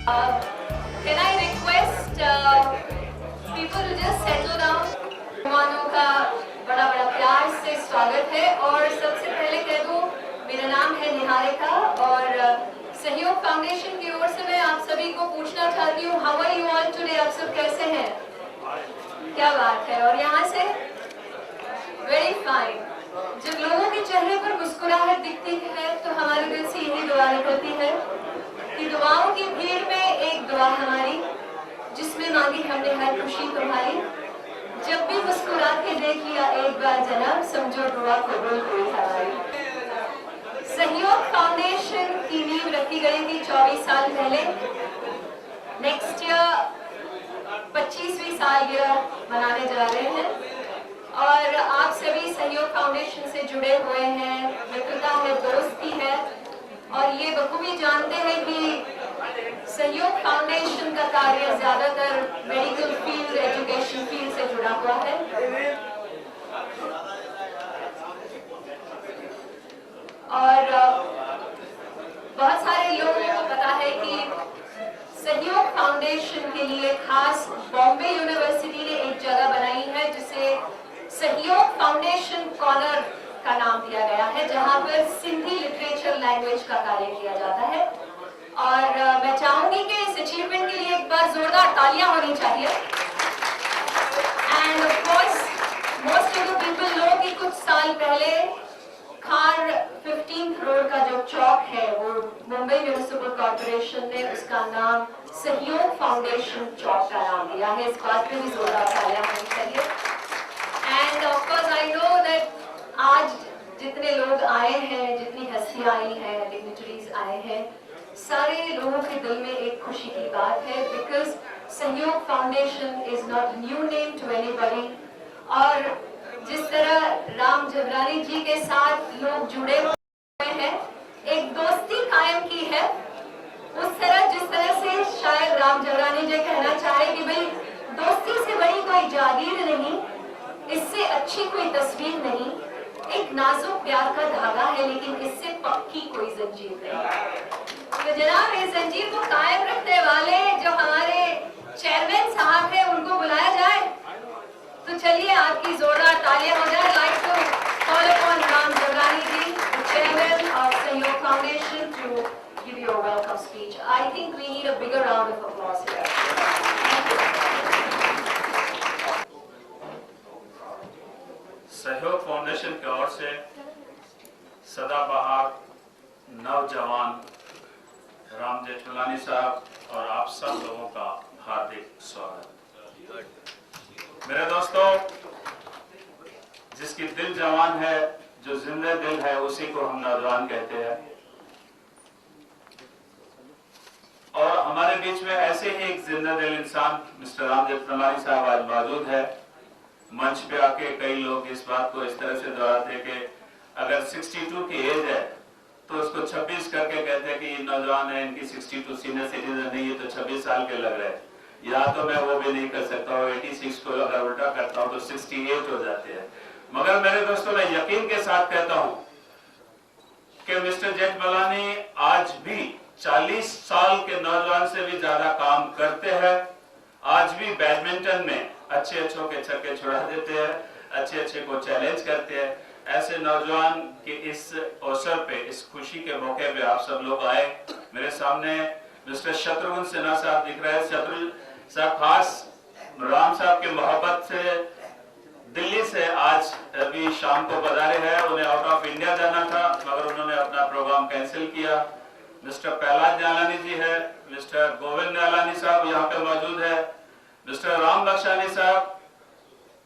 Can I request people to just settle down? मेहमानों का बड़ा बड़ा प्यार से स्वागत है और सबसे पहले कह दूं मेरा नाम है निहारिका और सहयोग फाउंडेशन की ओर से मैं आप सभी को पूछना चाहती हूँ how are you all today? आप सब कैसे हैं? क्या बात है। और यहाँ से वेरी फाइन। जब लोगों के चेहरे पर मुस्कुराहट दिखती है तो हमारे दिल से यही दुआ निकलती है कि दुआओं की भीड़ में एक दुआ हमारी जिसमें मांगी हमने हर खुशी तुम्हारी। जब भी मुस्कुरा के देख लिया एक बार जनाब समझो दुआ कबूल हुई हमारी। सहयोग फाउंडेशन की नींव रखी गई थी 24 साल पहले। नेक्स्ट ईयर 25वीं सालगिरह मनाने जा रहे हैं और आप सभी सहयोग फाउंडेशन से जुड़े हुए हैं, मित्रता है, दोस्ती है और ये बखूबी जानते हैं कि सहयोग फाउंडेशन का कार्य ज्यादातर मेडिकल फील्ड, एजुकेशन फील्ड से जुड़ा हुआ है। और बहुत सारे लोगों को पता है कि सहयोग फाउंडेशन के लिए खास बॉम्बे यूनिवर्सिटी ने एक जगह बनाई है जिसे सहयोग फाउंडेशन कॉर्नर का नाम दिया गया है, जहां पर सिंधी लिटरेचर लैंग्वेज का कार्य किया जाता है। और मैं चाहूंगी कि इस अचीवमेंट के लिए एक बार जोरदार तालियां होनी चाहिए। End of course most of the people know कि कुछ साल पहले खार 15 करोड़ का जो चौक है वो मुंबई म्यूनिसिपल कॉर्पोरेशन ने उसका नाम सहयोग फाउंडेशन चौक का नाम दिया है। इस बात पे भी जोरदार तालियां होनी चाहिए। End of course I know that आज जितने लोग आए हैं, जितनी हस्तियां आई हैं, डिग्निटरीज आए हैं, सारे लोगों के दिल में एक खुशी की बात है because Sahyog foundation is not new name to anybody. और जिस तरह राम जबरानी जी के साथ लोग जुड़े हुए हैं, एक दोस्ती कायम की है, उस तरह जिस तरह से शायद राम जबरानी जी कहना चाहे कि भाई दोस्ती से बड़ी कोई जागीर नहीं, इससे अच्छी कोई तस्वीर नहीं, एक नाजुक प्यार का धागा है लेकिन इससे पक्की कोई जंजीर नहीं। तो जनाब इस जंजीर को कायम रखने वाले जो हमारे चेयरमैन साहब हैं उनको बुलाया जाए। तो चलिए आपकी जोरदार तालियां हो जाए। Like to call upon Ram Jabrani ji, chairman of Sahyog foundation, to give you a welcome speech. I think we need a bigger round of applause here. Sahyog foundation की ओर से सदाबहार नौजवान राम जेठमलानी साहब और आप सब लोगों का हार्दिक स्वागत। मेरे दोस्तों, जिसकी दिल जवान है, जो जिंदा दिल है, उसी को हम नौजवान कहते हैं। और हमारे बीच में ऐसे ही एक जिंदा दिल इंसान मिस्टर राम जेठमलानी साहब आज मौजूद है। मंच पे आके कई लोग इस बात को इस तरह से दोहराते कि अगर 62 की एज है तो उसको 26 करके कहते हैं कि ये नौजवान है, इनकी 62 सीनियर सिटीजन नहीं है तो 26 साल के लग रहे हैं। या तो मैं वो भी नहीं कर सकता हूँ, 86 को अगर उल्टा करता हूँ तो 68 हो जाते हैं। मगर मेरे दोस्तों, मैं यकीन के साथ कहता हूँ कि मिस्टर जेठमलानी आज भी 40 साल के नौजवान से भी ज्यादा काम करते हैं। आज भी बैडमिंटन में अच्छे अच्छों के छक्के छुड़ा देते हैं, अच्छे अच्छे को चैलेंज करते हैं। ऐसे नौजवान के इस अवसर पे, इस खुशी के मौके पे आप सब लोग आए। मेरे सामने मिस्टर शत्रुघ्न सिन्हा साहब दिख रहे हैं। शत्रुघ्न साहब खास राम साहब की मोहब्बत से दिल्ली से आज अभी शाम को पधारे हैं। उन्हें आउट ऑफ इंडिया जाना था मगर उन्होंने अपना प्रोग्राम कैंसिल किया। मिस्टर प्रहलाद न्यालानी जी है, मिस्टर गोविंद न्यालानी साहब यहाँ पे मौजूद है, मिस्टर राम बख्शानी साहब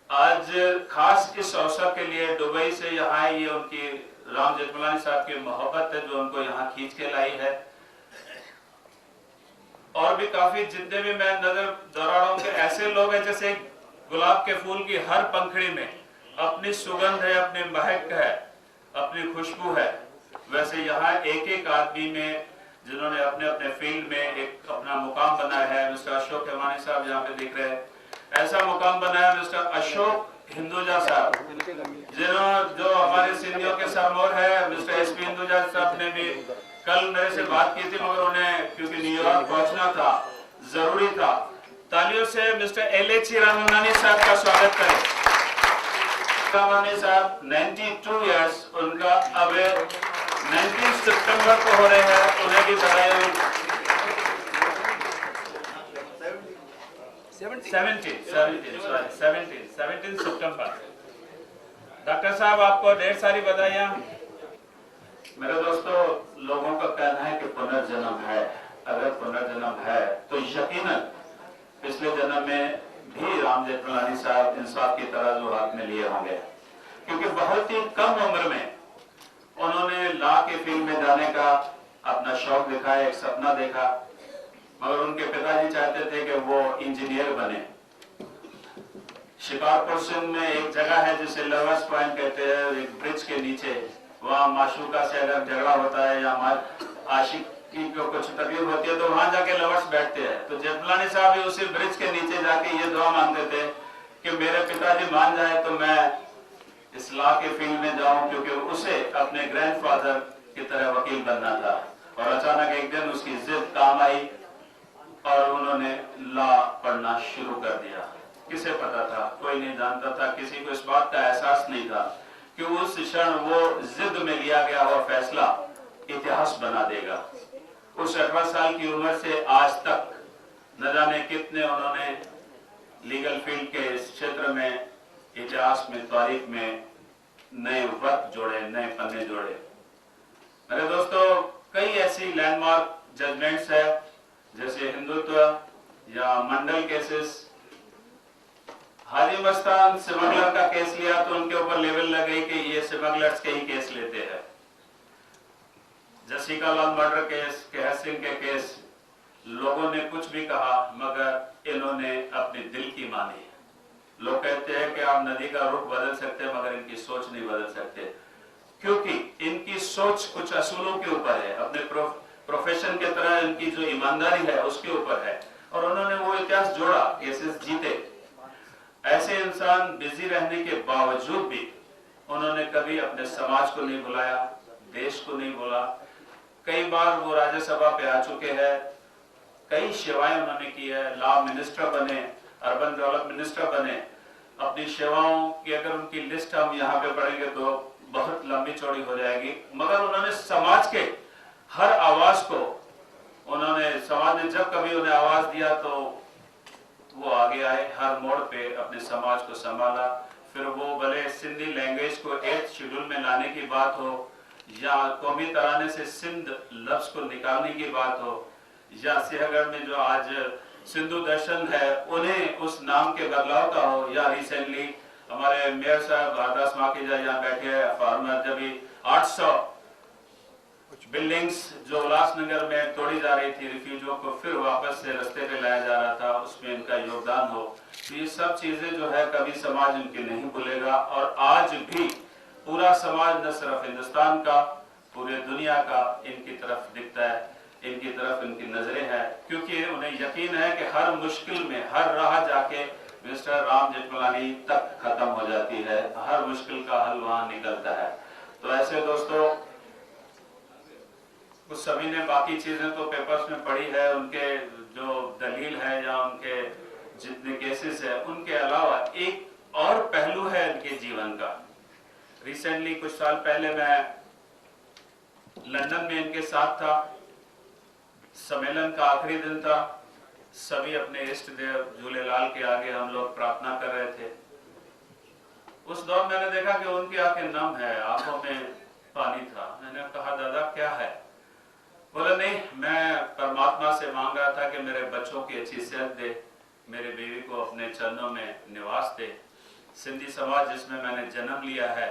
आज खास इस अवसर के लिए दुबई से यहाँ आई। ये उनकी राम जेठमलानी साहब की मोहब्बत है जो उनको यहाँ खींच के लाई है। और भी काफी जितने भी मैं नजर दौड़ा रहा हूँ कि ऐसे लोग हैं जैसे गुलाब के फूल की हर पंखड़ी में अपनी सुगंध है, अपनी महक है, अपनी खुशबू है, वैसे यहाँ एक एक आदमी में जिन्होंने अपने अपने फील्ड में एक अपना मुकाम बनाया है। मिस्टर अशोक हेमानी साहब यहाँ पे दिख रहे हैं, ऐसा मुकाम बनाया मिस्टर अशोक हिंदुजा साहब जो हमारे सिंधियों के सरमोर है। मिस्टर एसपी हिंदुजा साहब ने भी कल मेरे से बात की थी मगर उन्हें क्योंकि न्यूयॉर्क पहुंचना था, जरूरी था। तालियों से मिस्टर एलेची रामानी साहब का स्वागत करें। रामानी साहब 92 इयर्स, उनका अब 19 सितंबर को हो रहे हैं, उन्हें भी बधाई हो। 17 सितंबर। डॉक्टर साहब आपको ढेर सारी बधाइयां। मेरे दोस्तों, लोगों का कहना है कि पुनर्जन्म है। अगर पुनर्जन्म है तो यकीनन पिछले जन्म में भी राम जेठमलानी साहब इंसाफ की तराजू हाथ में लिए होंगे, क्योंकि बहुत ही कम उम्र में उन्होंने लॉ के फील्ड में जाने का अपना शौक दिखाया, एक सपना देखा। मगर उनके पिताजी चाहते थे कि वो इंजीनियर बने। शिकारपुर सिंध में एक जगह है जिसे लवर्स पॉइंट कहते हैं, एक ब्रिज के नीचे, वहाँ माशूका से अगर झगड़ा होता है या आशिकी को कुछ तकलीफ होती है तो वहां जाके लवर्स बैठते हैं। तो जेठमलानी साहब भी उसी ब्रिज के नीचे जाके ये दुआ मांगते थे कि मेरे पिताजी मान जाए तो मैं इस लॉ के फील्ड में जाऊं, क्योंकि उसे अपने ग्रैंडफादर की तरह वकील बनना था। और अचानक एक दिन उसकी जिद काम आई और उन्होंने लॉ पढ़ना शुरू कर दिया। किसे पता था? कोई नहीं जानता था। किसी को इस बात का एहसास नहीं था कि उस क्षण वो जिद में लिया गया हुआ फैसला इतिहास बना देगा। उस 18 साल की उम्र से आज तक न जाने कितने उन्होंने लीगल फील्ड के इस क्षेत्र में, इतिहास में, तारीख में नए वक्त जोड़े, नए पन्ने जोड़े। मेरे दोस्तों, कई ऐसी लैंडमार्क जजमेंट्स है, जैसे हिंदुत्व या मंडल केसेस। हाजी मस्तान स्मगलर का केस लिया तो उनके ऊपर लेवल लग गई कि ये स्मगलर्स के ही केस लेते हैं। जसिका लाल मर्डर केस, केहर सिंह के केस, लोगों ने कुछ भी कहा मगर इन्होंने अपने दिल की मानी। लोग कहते हैं कि आप नदी का रुख बदल सकते हैं मगर इनकी सोच नहीं बदल सकते, क्योंकि इनकी सोच कुछ असूलों के ऊपर है, अपने प्रोफेशन के तरह इनकी जो ईमानदारी है उसके ऊपर है। और उन्होंने वो इतिहास जोड़ा, केसेस जीते। ऐसे इंसान बिजी रहने के बावजूद भी उन्होंने कभी अपने समाज को नहीं भुलाया, देश को नहीं भूला। कई बार वो राज्यसभा पे आ चुके हैं, कई सेवाएं उन्होंने की है, लॉ मिनिस्टर बने, अर्बन डेवलपमेंट मिनिस्टर बने। अपनी सेवाओं की अगर उनकी लिस्ट हम यहाँ पे पढ़ेंगे तो बहुत लंबी चौड़ी हो जाएगी। मगर उन्होंने समाज के हर आवाज को, उन्होंने समाज ने जब कभी उन्हें आवाज दिया तो वो आगे आए, हर मोड़ पे अपने समाज को संभाला। फिर वो भले सिंधी लैंग्वेज को 8th शेड्यूल में लाने की बात हो, या कौमी तराने से सिंध लफ्ज को निकालने की बात हो, या सिंहगढ़ में जो आज सिंधु दर्शन है उन्हें उस नाम के बदलाव का हो, या रिसेंटली हमारे मेयर साहब हरदास माखीजा यहाँ बैठे हैं, फार्मर जब 800 बिल्डिंग्स जो उल्लासनगर में तोड़ी जा रही थी, रिफ्यूजियों को फिर वापस से रास्ते पे लाया जा रहा था, उसमें इनका योगदान हो। तो ये सब चीजें जो है कभी समाज इनकी नहीं भूलेगा। और आज भी पूरा समाज न सिर्फ हिंदुस्तान का, पूरे दुनिया का इनकी तरफ दिखता है, इनकी तरफ इनकी नजरें हैं, क्योंकि उन्हें यकीन है कि हर मुश्किल में, हर राह जाके मिस्टर राम जेठमलानी तक खत्म हो जाती है, हर मुश्किल का हल वहां निकलता है। तो ऐसे दोस्तों, कुछ सभी ने बाकी चीजें तो पेपर्स में पढ़ी है, उनके जो दलील है या उनके जितने केसेस है, उनके अलावा एक और पहलू है इनके जीवन का। रिसेंटली कुछ साल पहले मैं लंदन में इनके साथ था, सम्मेलन का आखिरी दिन था, सभी अपने इष्ट देव झूलेलाल के आगे हम लोग प्रार्थना कर रहे थे। उस दौर मैंने देखा कि उनकी आंखें नम है, आंखों में पानी था। मैंने कहा दादा क्या है? बोले नहीं, मैं परमात्मा से मांग रहा था कि मेरे बच्चों की अच्छी सेहत दे, मेरे बीवी को अपने चरणों में निवास दे, सिंधी समाज जिसमें मैंने जन्म लिया है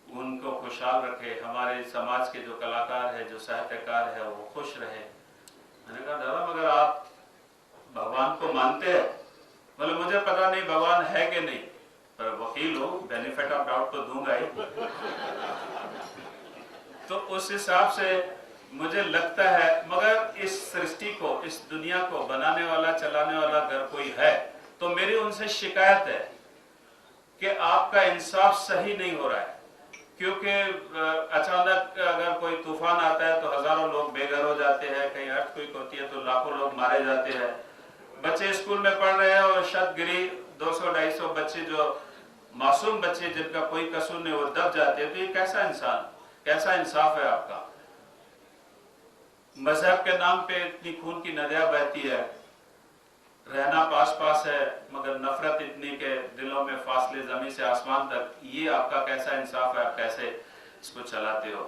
उनको खुशहाल रखे, हमारे समाज के जो कलाकार है, जो साहित्यकार है वो खुश रहे। मैंने कहा दादा मगर आप भगवान को मानते हैं? बोले मुझे पता नहीं भगवान है कि नहीं, पर वकील हो, बेनिफिट ऑफ डाउट तो दूंगा ही। तो उस हिसाब से मुझे लगता है, मगर इस सृष्टि को, इस दुनिया को बनाने वाला, चलाने वाला अगर कोई है तो मेरी उनसे शिकायत है कि आपका इंसाफ सही नहीं हो रहा है, क्योंकि अचानक अगर कोई तूफान आता है तो हजारों लोग बेघर हो जाते हैं, कहीं अर्थक्वेक होती है तो लाखों लोग मारे जाते हैं। बच्चे स्कूल में पढ़ रहे हैं और छत गिरी, 200-250 बच्चे जो मासूम बच्चे जिनका कोई कसूर नहीं वो दब जाते हैं। तो ये कैसा इंसान, कैसा इंसाफ है आपका? मजहब के नाम पे इतनी खून की नदियां बहती है, रहना पास पास है, मगर नफरत इतनी के दिलों में फासले जमीन से आसमान तक। ये आपका कैसा इंसाफ है? आप कैसे इसको चलाते हो?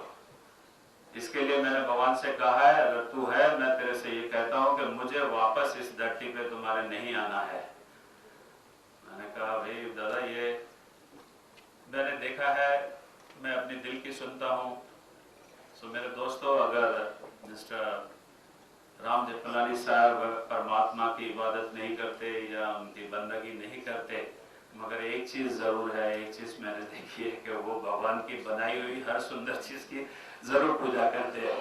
इसके लिए मैंने भगवान से कहा है, अगर तू है, मैं तेरे से ये कहता हूं कि मुझे वापस इस धरती पे तुम्हारे नहीं आना है। मैंने कहा भाई दादा, ये मैंने देखा है, मैं अपने दिल की सुनता हूं। सो मेरे दोस्तों, अगर मिस्टर राम जेठमलानी साहब परमात्मा की इबादत नहीं करते या उनकी बंदगी नहीं करते, मगर एक चीज जरूर है, एक चीज मैंने देखी है कि वो भगवान की बनाई हुई हर सुंदर चीज की जरूर पूजा करते हैं।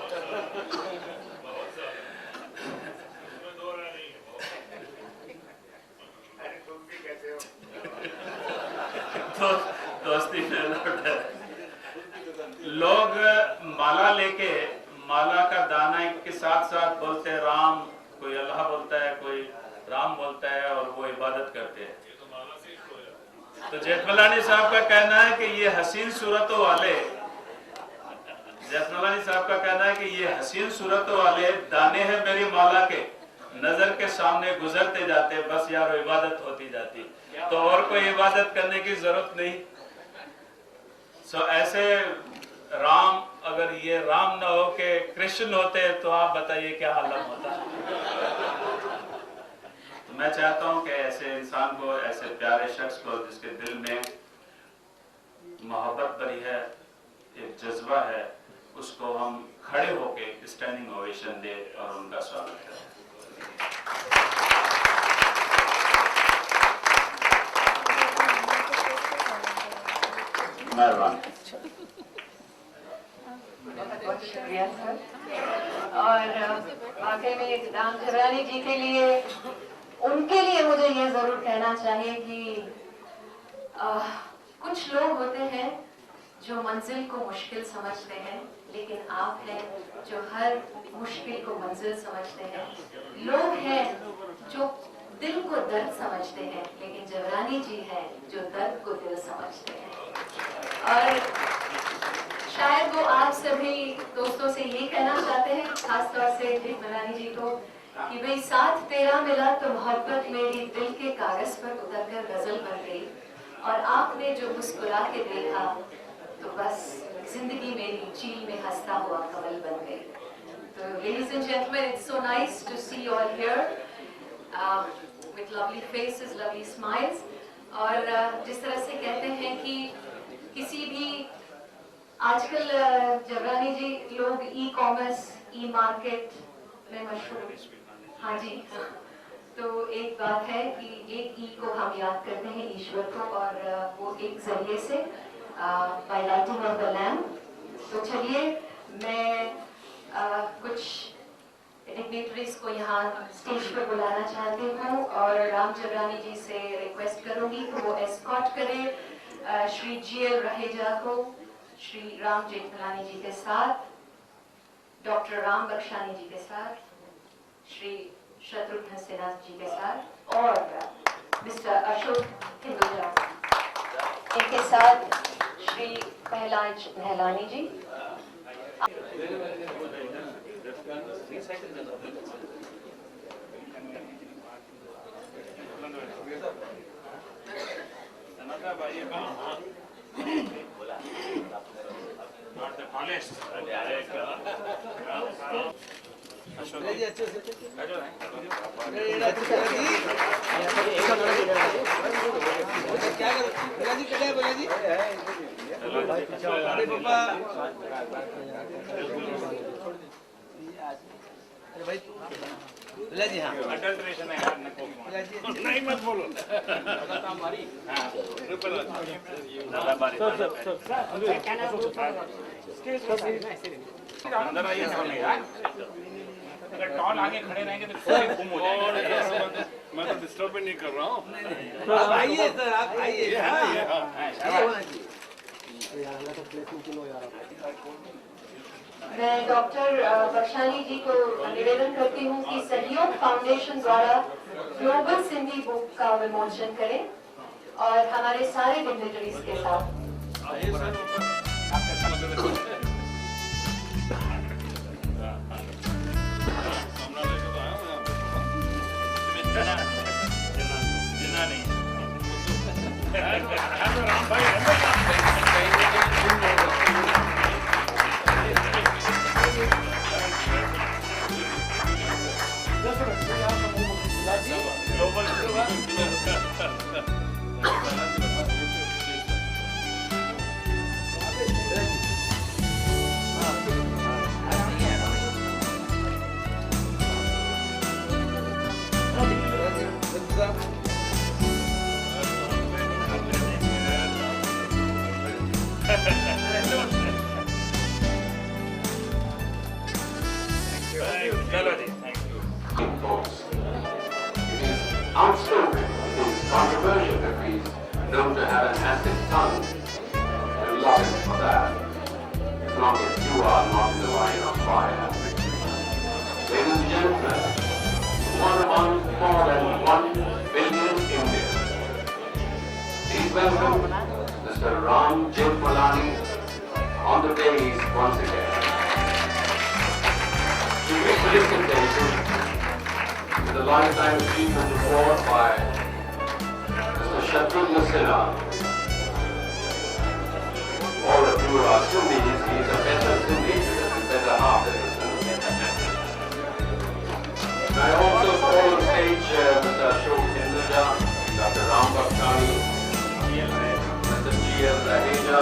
तो दोस्ती में लोग माला लेके, माला का दाना के साथ साथ बोलते हैं राम, कोई अल्लाह बोलता है, कोई राम बोलता है और वो इबादत करते हैं। तो जेठमलानी साहब का कहना है कि ये हसीन सूरतों वाले, जेठमलानी साहब का कहना है कि ये हसीन सूरतों वाले दाने हैं मेरी माला के, नजर के सामने गुजरते जाते, बस यार इबादत होती जाती, तो और कोई इबादत करने की जरूरत नहीं। सो ऐसे राम, अगर ये राम न हो के कृष्ण होते तो आप बताइए क्या हालत होता। तो मैं चाहता हूं कि ऐसे इंसान को, ऐसे प्यारे शख्स को जिसके दिल में मोहब्बत भरी है, एक जज्बा है, उसको हम खड़े होके स्टैंडिंग ओवेशन दे और उनका स्वागत करें। मेहरबानी। बहुत शुक्रिया सर। और वाकई में राम जेठमलानी जी के लिए, उनके लिए मुझे ये जरूर कहना चाहिए कि कुछ लोग होते हैं जो मंजिल को मुश्किल समझते हैं, लेकिन आप हैं जो हर मुश्किल को मंजिल समझते हैं। लोग हैं जो दिल को दर्द समझते हैं, लेकिन जेठमलानी जी हैं जो दर्द को दिल समझते हैं। और शायद वो आप सभी दोस्तों से ये कहना चाहते हैं, खासतौर से जेठमलानी जी को, कि भाई साथ तेरा मिला तो मोहब्बत मेरी दिल के कागज पर उतरकर गजल बन गई, और आपने जो मुस्कुरा के देखा तो बस जिंदगी मेरी चील में हंसता हुआ कमल बन गई। तो ladies and gentlemen, it's so nice to see you all here with lovely faces, lovely smiles। और जिस तरह से कहते हैं कि किसी भी आजकल जेठमलानी जी लोग ई कॉमर्स, ई मार्केट में मशहूर, हाँ जी, तो एक बात है कि एक ई को हम याद करते हैं ईश्वर को, और वो एक जरिए से by lighting of the lamp. तो चलिए मैं कुछ डिग्नेटरीज को यहाँ स्टेज पर बुलाना चाहती हूँ, और राम जेठमलानी जी से रिक्वेस्ट करूंगी कि वो एस्कॉर्ट करें श्री GL रहेजा को, श्री राम जेठमलानी जी के साथ, डॉक्टर राम बख्शानी जी के साथ, श्री शत्रुघ्न सिन्हा जी के साथ, और मिस्टर अशोक हिंदुजा, इनके साथ श्री पहलाज नहलानी जी। जी हाँ, अडल्ट्रेशन है यार, नहीं मत बोलो। अंदर आइए, अगर टॉल आगे खड़े रहेंगे तो गुम हो जाएंगे। मैं तो डिस्टर्ब नहीं कर रहा हूँ। आइए सर, आप आइए। मैं डॉक्टर बख्शाली जी को निवेदन करती हूँ कि सहयोग फाउंडेशन द्वारा ग्लोबल सिंधी बुक का विमोचन करें और हमारे सारे डिग्नेटरीज के साथ। Outspoken, it is controversial that he's known to have an acid tongue. We love him for that, as long as you are not in the line of fire. Ladies and gentlemen, one among more than 1 billion Indians. Please welcome Mr. Ram Jethmalani on the dais once again. To be felicitated with a Lifetime Achievement Award by Mr. Shatrugna Sinha. All of you are Sindhis. He is a better Sindhi because he's better half than a Sindhi. May I also call on stage Mr. Ashok Hinduja, Dr. Ram Bhakhtani, Mr. G.L. Raheja,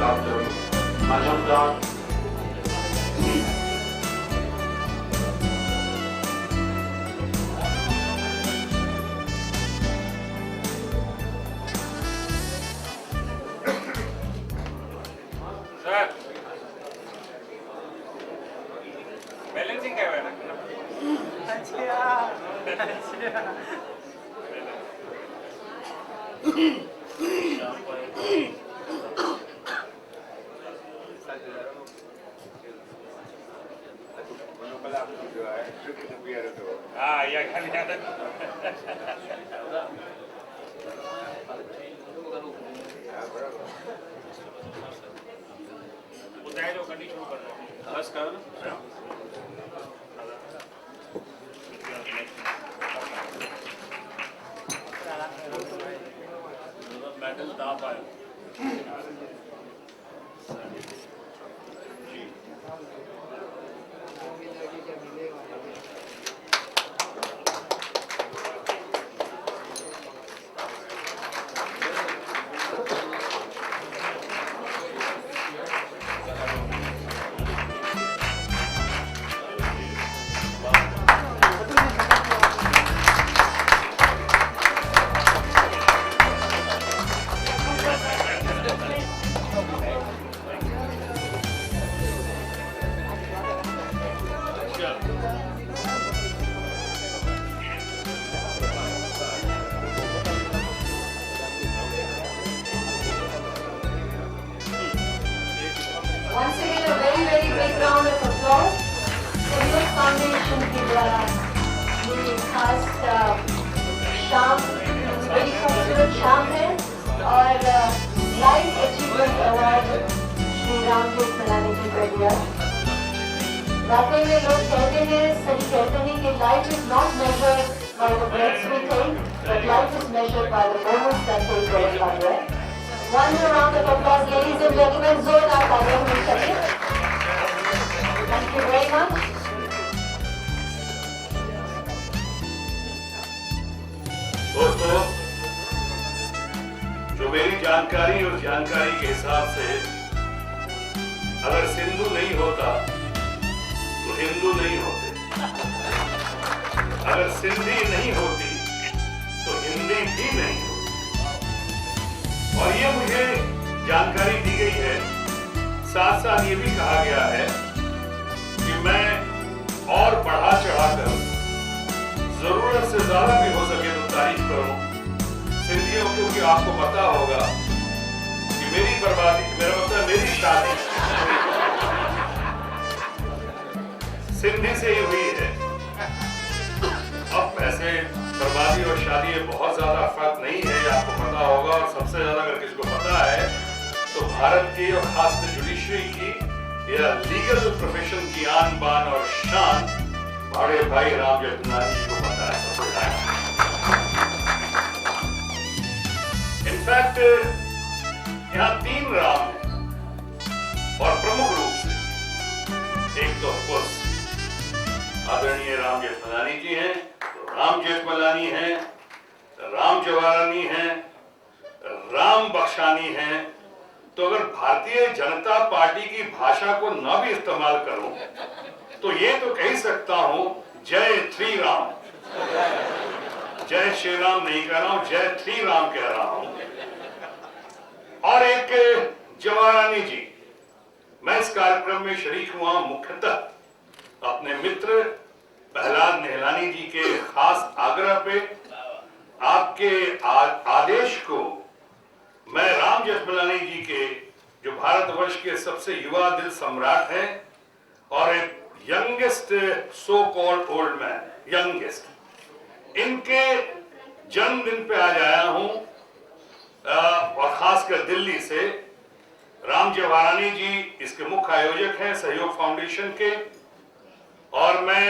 Dr. Majumdar. Balancing क्या है ना हाँ या खाली ज्यादा बताए जो condition शुरू कर रहे हैं बस करो ना मेडल दाप आया Once again, a very, very big round of applause. सहयोग फाउंडेशन के द्वारा ये खास शाम बड़ी खूबसूरत शाम है और life achievement award Shri Ram Jethmalani ji को दिया। वाकई में लोग कहते हैं, सही कहते हैं कि life is not measured by the breaths we take, but life is measured by the moments that take away by the One more round of applause, ladies and gentlemen. जोरदार तालियां होनी चाहिए. Thank you very much. दोस्तों, जो मेरी जानकारी और जानकारी के हिसाब से अगर सिंधु नहीं होता तो हिंदू नहीं होते, अगर सिंधी नहीं होती तो हिंदी भी नहीं होती। और ये मुझे जानकारी दी गई है, साथ साथ ये भी कहा गया है कि मैं और बढ़ा चढ़ाकर जरूरत से ज्यादा भी हो सके तो तारीफ करूं सिंधियों, क्योंकि आपको पता होगा मेरी बर्बादी, मेरा मतलब मेरी शादी सिंधी से ही हुई है। अब ऐसे बर्बादी और शादी में बहुत ज्यादा फर्क नहीं है, ये आपको पता होगा। और सबसे ज्यादा अगर किसी को पता है तो भारत की और खासकर जुडिशरी की या लीगल प्रोफेशन की आन बान और शान बड़े भाई राम जेठमलानी जी को पता है, सबसे ज्यादा। इनफैक्ट यहाँ 3 राम हैं और प्रमुख रूप से एक तो ऑफकोर्स आदरणीय राम जेठमलानी जी हैं, तो राम जेठमलानी हैं, राम जवारानी हैं, राम बख्शानी हैं। तो अगर भारतीय जनता पार्टी की भाषा को न भी इस्तेमाल करूं तो ये तो कह सकता हूं जय 3 राम, जय श्री राम नहीं कह रहा हूं, जय 3 राम कह रहा हूं। और एक जवारानी जी, मैं इस कार्यक्रम में शरीक हुआ मुख्यतः अपने मित्र प्रहलाद निहलानी जी के खास आग्रह पे। आपके आदेश को मैं राम जेठमलानी जी के, जो भारतवर्ष के सबसे युवा दिल सम्राट हैं और एक youngest so called old man, youngest, इनके जन्मदिन पे आज आया हूं और खासकर दिल्ली से। राम जवारानी जी इसके मुख्य आयोजक हैं सहयोग फाउंडेशन के, और मैं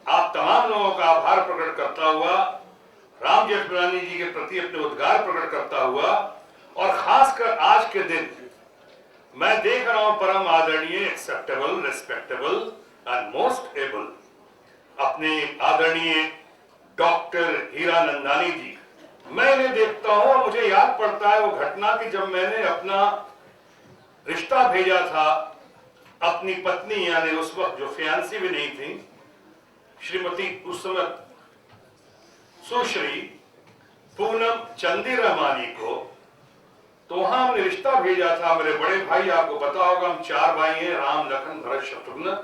आप तमाम लोगों का आभार प्रकट करता हुआ, राम जेठमलानी जी के प्रति अपने उद्गार प्रकट करता हुआ, और खासकर आज के दिन मैं देख रहा हूं परम आदरणीय, acceptable, respectable and most able अपने आदरणीय डॉक्टर हीरानंदानी जी, मैं इन्हें देखता हूं और मुझे याद पड़ता है वो घटना कि जब मैंने अपना रिश्ता भेजा था अपनी पत्नी, यानी उस वक्त जो फियांसी भी नहीं थी, श्रीमती उस समय सुश्री पूनम चंदी रहमानी को, तो वहां हमने रिश्ता भेजा था। मेरे बड़े भाई, आपको पता होगा हम 4 भाई हैं, Ram Lakhan Bharat Shatrughan,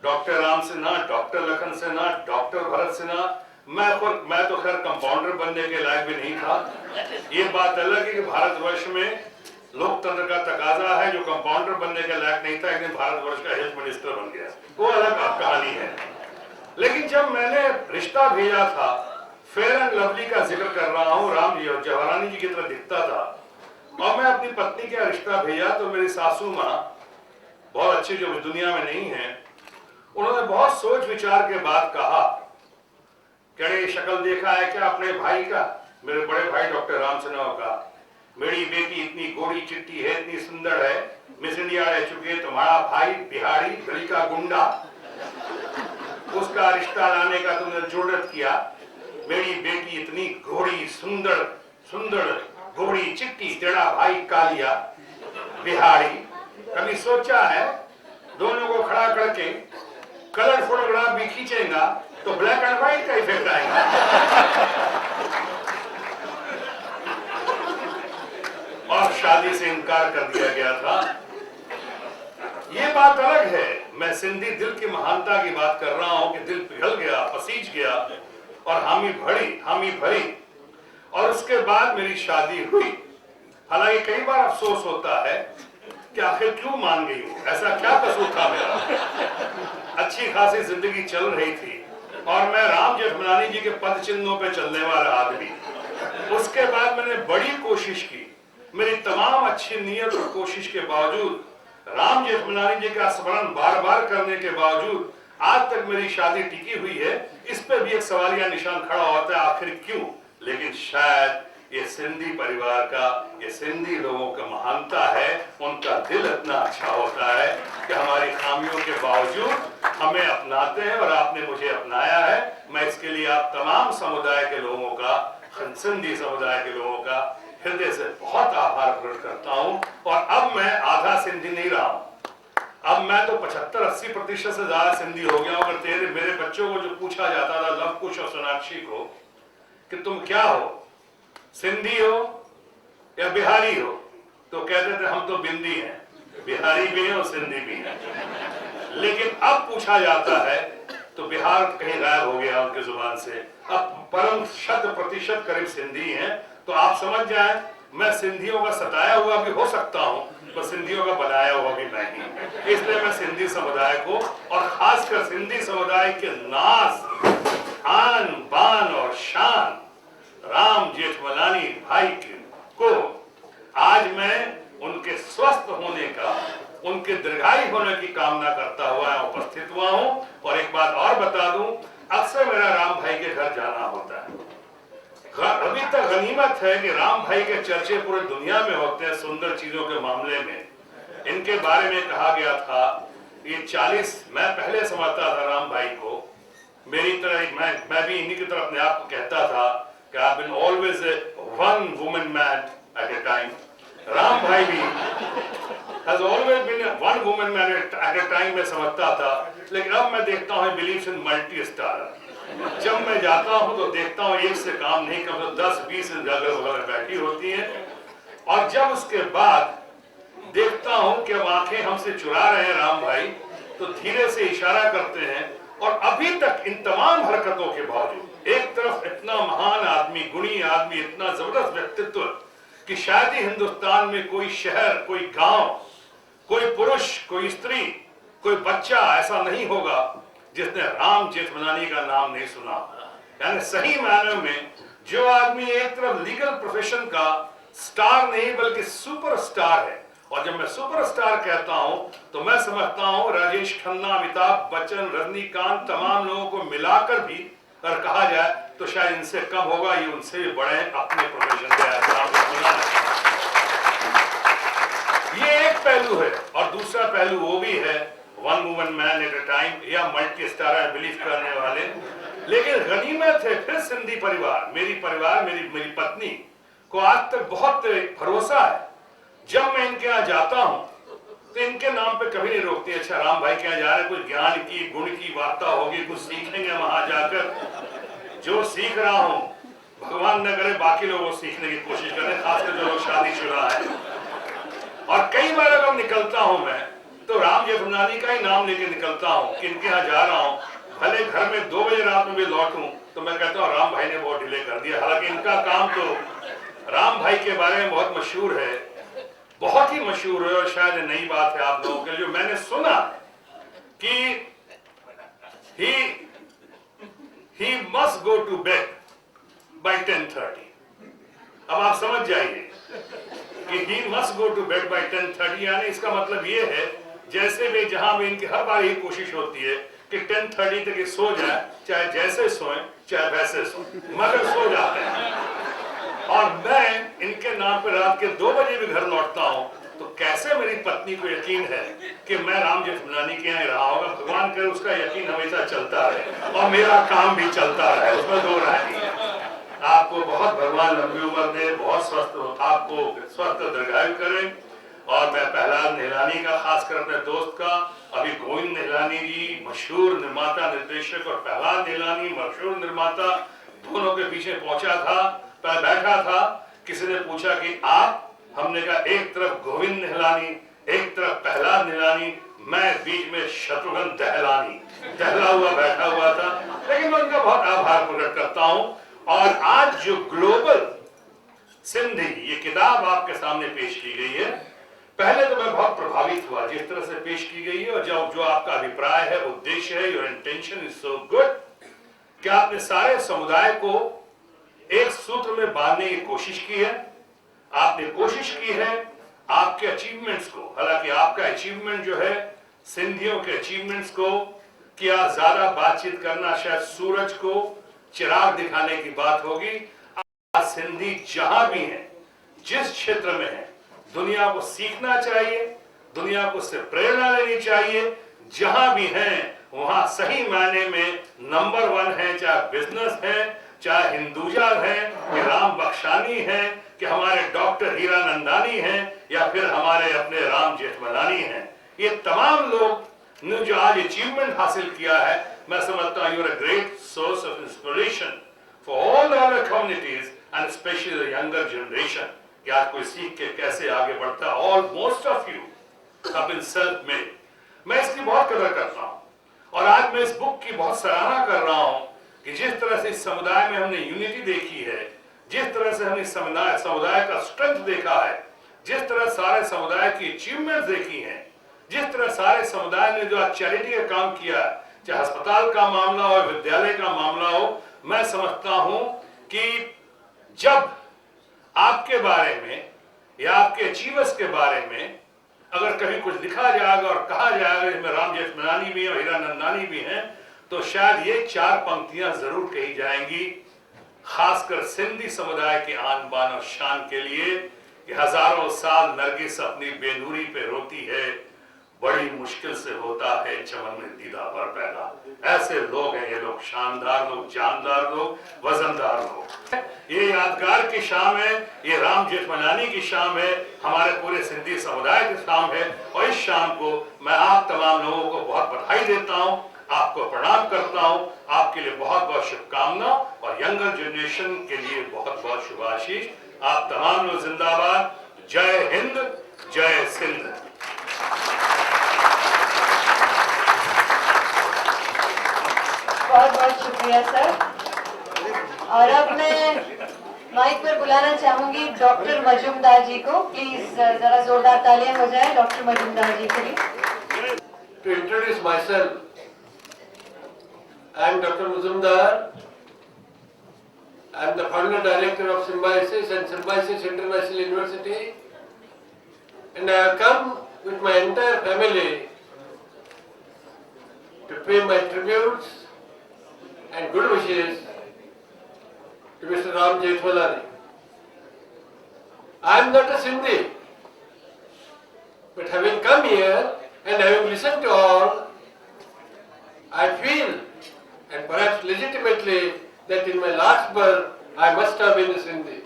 doctor Ram Sinha, doctor Lakhan Sinha, doctor Bharat Sinha. मैं तो खैर कंपाउंडर बनने के लायक भी नहीं था। ये बात अलग है कि भारतवर्ष में लोकतंत्र का तकाजा है, जो कंपाउंडर बनने के लायक नहीं था एक दिन भारतवर्ष का हेल्थ मिनिस्टर बन गया, वो अलग कहानी है। लेकिन जब मैंने रिश्ता भेजा था, फेयर एंड लवली का जिक्र कर रहा हूं, राम जी और जवारानी जी की तरह दिखता था, और मैं अपनी पत्नी का रिश्ता भेजा तो मेरी सासू माँ, बहुत अच्छी, जो दुनिया में नहीं है, उन्होंने बहुत सोच विचार के बाद कहा, कड़े शक्ल देखा है क्या अपने भाई का, मेरे बड़े भाई डॉक्टर राम सिन्हा का, मेरी बेटी इतनी गोरी चिट्टी है, इतनी सुंदर है, मिस इंडिया रह चुकी है, तुम्हारा भाई बिहारी गली का गुंडा, उसका रिश्ता लाने का तुमने जुर्रत किया, मेरी बेटी इतनी गोरी सुंदर सुंदर गोरी चिट्टी, तेरा भाई कालिया बिहारी, कभी सोचा है दोनों को खड़ा करके कलर फोटोग्राफ भी खींचेगा तो ब्लैक एंड व्हाइट का इफेक्ट आएगा। और शादी से इनकार कर दिया गया था। ये बात अलग है, मैं सिंधी दिल की महानता की बात कर रहा हूं कि दिल पिघल गया, पसीज गया और हामी भरी, और उसके बाद मेरी शादी हुई। हालांकि कई बार अफसोस होता है कि आखिर क्यों मान गई हूं, ऐसा क्या कसूर था मेरा। अच्छी खासी जिंदगी चल रही थी और मैं राम जेठमलानी जी के पद चिन्हों पे चलने वाला आदमी। उसके बाद मैंने बड़ी कोशिश की, मेरी तमाम अच्छी नीयत और कोशिश के बावजूद, राम जेठमलानी जी का स्मरण बार बार करने के बावजूद आज तक मेरी शादी टिकी हुई है। इस पे भी एक सवालिया निशान खड़ा होता है, आखिर क्यों। लेकिन शायद ये सिंधी परिवार का, ये सिंधी लोगों का महानता है, उनका दिल इतना अच्छा होता है कि हमारी खामियों के बावजूद हमें अपनाते हैं, और आपने मुझे अपनाया है। मैं इसके लिए आप तमाम समुदाय के लोगों का, सिंधी समुदाय के लोगों का हृदय से बहुत आभार प्रकट करता हूं। और अब मैं आधा सिंधी नहीं रहा हूं, अब मैं तो 75-80% से ज्यादा सिंधी हो गया हूं। अगर मेरे बच्चों को जो पूछा जाता था, लव कुश और सोनाक्षी को, कि तुम क्या हो, सिंधी हो या बिहारी हो, तो कहते थे हम तो बिंदी हैं, बिहारी भी हैं और सिंधी भी हैं। लेकिन अब पूछा जाता है तो बिहार कहीं गायब हो गया उनके जुबान से, अब परम 100% करीब सिंधी हैं। तो आप समझ जाएं मैं सिंधियों का सताया हुआ भी हो सकता हूं, पर सिंधियों का बनाया हुआ भी नहीं। इसलिए मैं सिंधी समुदाय को और खासकर सिंधी समुदाय के नाज, आन बान और शान राम जेठमलानी भाई को आज मैं उनके स्वस्थ होने का, उनके दीर्घायु होने की कामना करता हुआ उपस्थित हुआ हूं। और एक बात और बता दूं, अक्सर मेरा राम भाई के घर जाना होता है। अभी तक गनीमत है कि राम भाई के चर्चे पूरे दुनिया में होते हैं सुंदर चीजों के मामले में। इनके बारे में कहा गया था, ये 40, मैं पहले समझता था राम भाई को मेरी तरह, मैं भी इन्हीं की तरह अपने आप को कहता था कि I have been always a one woman man at a time. Ram भाई भी has always been a one woman man at a time मैं समझता था, लेकिन अब मैं देखता हूँ believes in multi star। जब मैं जाता हूँ तो देखता हूँ एक से काम नहीं, कम से 10-20 अगल बगल बैठी होती हैं। और जब उसके बाद देखता हूँ कि अब आंखें हमसे चुरा रहे हैं राम भाई, तो धीरे से इशारा करते हैं। और अभी तक इन तमाम हरकतों के बावजूद एक तरफ इतना महान आदमी, गुणी आदमी, इतना जबरदस्त व्यक्तित्व कि शायद ही हिंदुस्तान में कोई शहर, कोई गांव, कोई पुरुष, कोई स्त्री, कोई बच्चा ऐसा नहीं होगा जिसने राम जेठमलानी का नाम नहीं सुना। यानी सही मायने में जो आदमी एक तरफ लीगल प्रोफेशन का स्टार नहीं बल्कि सुपरस्टार है। और जब मैं सुपरस्टार कहता हूं तो मैं समझता हूं राजेश खन्ना, अमिताभ बच्चन, रजनीकांत, तमाम लोगों को मिलाकर भी अगर कहा जाए तो शायद इनसे कम होगा, ये उनसे भी बड़े अपने प्रोफेशन के। ये एक पहलू है। और दूसरा पहलू वो भी है one woman man at a time या मल्टी स्टार बिलीव करने वाले। लेकिन गनीमत है फिर सिंधी परिवार, मेरी पत्नी को आज तक बहुत भरोसा है। जब मैं इनके यहाँ जाता हूँ तो इनके नाम पे कभी नहीं रोकती, अच्छा राम भाई के यहाँ जा रहे, कुछ ज्ञान की, गुण की वार्ता होगी, कुछ सीखेंगे वहां जाकर। जो सीख रहा हूँ भगवान न करे बाकी लोग वो सीखने की कोशिश करें, खासकर जो लोग शादीशुदा है। और कई बार अगर निकलता हूं मैं तो राम जेठमलानी का ही नाम लेके निकलता हूं कि इनके यहाँ जा रहा हूं। भले घर में 2 बजे रात में भी लौटूं तो मैं कहता हूं राम भाई ने बहुत डिले कर दिया। हालांकि इनका काम तो राम भाई के बारे में बहुत मशहूर है, बहुत ही मशहूर है। और शायद नई बात है आप लोगों के लिए, जो मैंने सुना कि he must go to bed by 10:30। अब आप समझ जाइए कि he must go to bed by 10:30, यानी इसका मतलब ये है जैसे भी जहां भी इनकी हर बार यही कोशिश होती है कि 10:30 तक ये सो जाए, चाहे जैसे सोए चाहे वैसे सोए, मगर सो जाते हैं। और मैं इनके नाम पे रात के 2 बजे भी घर लौटता हूं तो कैसे मेरी पत्नी को यकीन है कि मैं राम जेठमलानी के यहाँ रहा होगा। भगवान करे उसका यकीन हमेशा चलता रहे और मेरा काम भी चलता रहे, उसमें 2 राय नहीं है। आपको बहुत भगवान लंबी उम्र दे, बहुत स्वस्थ, आपको स्वस्थ दीर्घायु करें। और मैं प्रहलाद निहलानी का, खासकर अपने दोस्त का, अभी गोविंद निहलानी जी मशहूर निर्माता निर्देशक और प्रहलाद निहलानी मशहूर निर्माता, दोनों के पीछे पहुंचा था, बैठा था। किसी ने पूछा कि आप, हमने कहा एक तरफ गोविंद निहलानी, एक तरफ प्रहलाद निहलानी, मैं बीच में शत्रुघ्न दहलानी, दहला हुआ बैठा हुआ था। लेकिन मैं उनका बहुत आभार प्रकट करता हूं। और आज जो ग्लोबल सिंधी ये किताब आपके सामने पेश की गई है, पहले तो मैं बहुत प्रभावित हुआ जिस तरह से पेश की गई है। और जो आपका अभिप्राय है, उद्देश्य है, your intention is so good कि आपने सारे समुदाय को एक सूत्र में बांधने की कोशिश की है। आपने कोशिश की है आपके अचीवमेंट्स को, हालांकि आपका अचीवमेंट जो है सिंधियों के अचीवमेंट्स को क्या ज्यादा बातचीत करना शायद सूरज को चिराग दिखाने की बात होगी। आज सिंधी जहां भी हैं, जिस क्षेत्र में है, दुनिया को सीखना चाहिए, दुनिया को उससे प्रेरणा लेनी चाहिए। जहां भी हैं वहां सही मायने में नंबर 1 है, चाहे बिजनेस है, चाहे हिंदुजा है, कि राम बख्शानी है, कि हमारे डॉक्टर हीरानंदानी हैं, या फिर हमारे अपने राम जेठमलानी हैं। ये तमाम लोग ने जो आज अचीवमेंट हासिल किया है, मैं समझता हूं you're a great source of inspiration for all the other communities and especially the younger generation कि आज कोई सीख के कैसे आगे बढ़ता है। All most of you have been self-made। मैं इसकी बहुत कदर करता हूं और आज मैं इस बुक की बहुत सराहना कर रहा हूं कि जिस तरह से इस समुदाय में हमने यूनिटी देखी है, जिस तरह से हमने समुदाय का स्ट्रेंथ देखा है, जिस तरह सारे समुदाय की अचीवमेंट देखी हैं, जिस तरह सारे समुदाय ने जो चैरिटी का काम किया, चाहे अस्पताल का मामला हो, विद्यालय का मामला हो, मैं समझता हूं कि जब आपके बारे में या आपके अचीवर्स के बारे में अगर कभी कुछ लिखा जाएगा और कहा जाएगा, इसमें राम जेठमलानी भी है, हीरानंदानी भी हैं, तो शायद ये 4 पंक्तियां जरूर कही जाएंगी, खासकर सिंधी समुदाय के आन बान और शान के लिए कि हजारों साल नरगिस अपनी बेनूरी पे रोती है, बड़ी मुश्किल से होता है चमन में दीदा भर पैदा। ऐसे लोग हैं ये लोग, शानदार लोग, जानदार लोग, वजनदार लोग। ये यादगार की शाम है, ये राम जेठमलानी की शाम है, हमारे पूरे सिंधी समुदाय की शाम है, और इस शाम को मैं आप तमाम लोगों को बहुत बधाई देता हूँ, आपको प्रणाम करता हूँ, आपके लिए बहुत बहुत शुभकामना और यंगर जनरेशन के लिए बहुत बहुत शुभाशीष। आप तमाम लोग जिंदाबाद। जय हिंद, जय सिंध। बहुत बहुत शुक्रिया सर। और अब मैं माइक पर बुलाना चाहूंगी डॉक्टर मजूमदार जी को। प्लीज जरा जोरदार तालियां हो जाए डॉक्टर मजूमदार जी के लिए। To introduce myself, I am Dr. Majumdar. I am the founder director of Symbiosis and Symbiosis International University, and I have come with my entire family to pay my tributes and good wishes to Mr. Ram Jethmalani. I am not a Sindhi, but having come here and having listened to all, I feel, and perhaps legitimately, that in my last birth I must have been a Sindhi.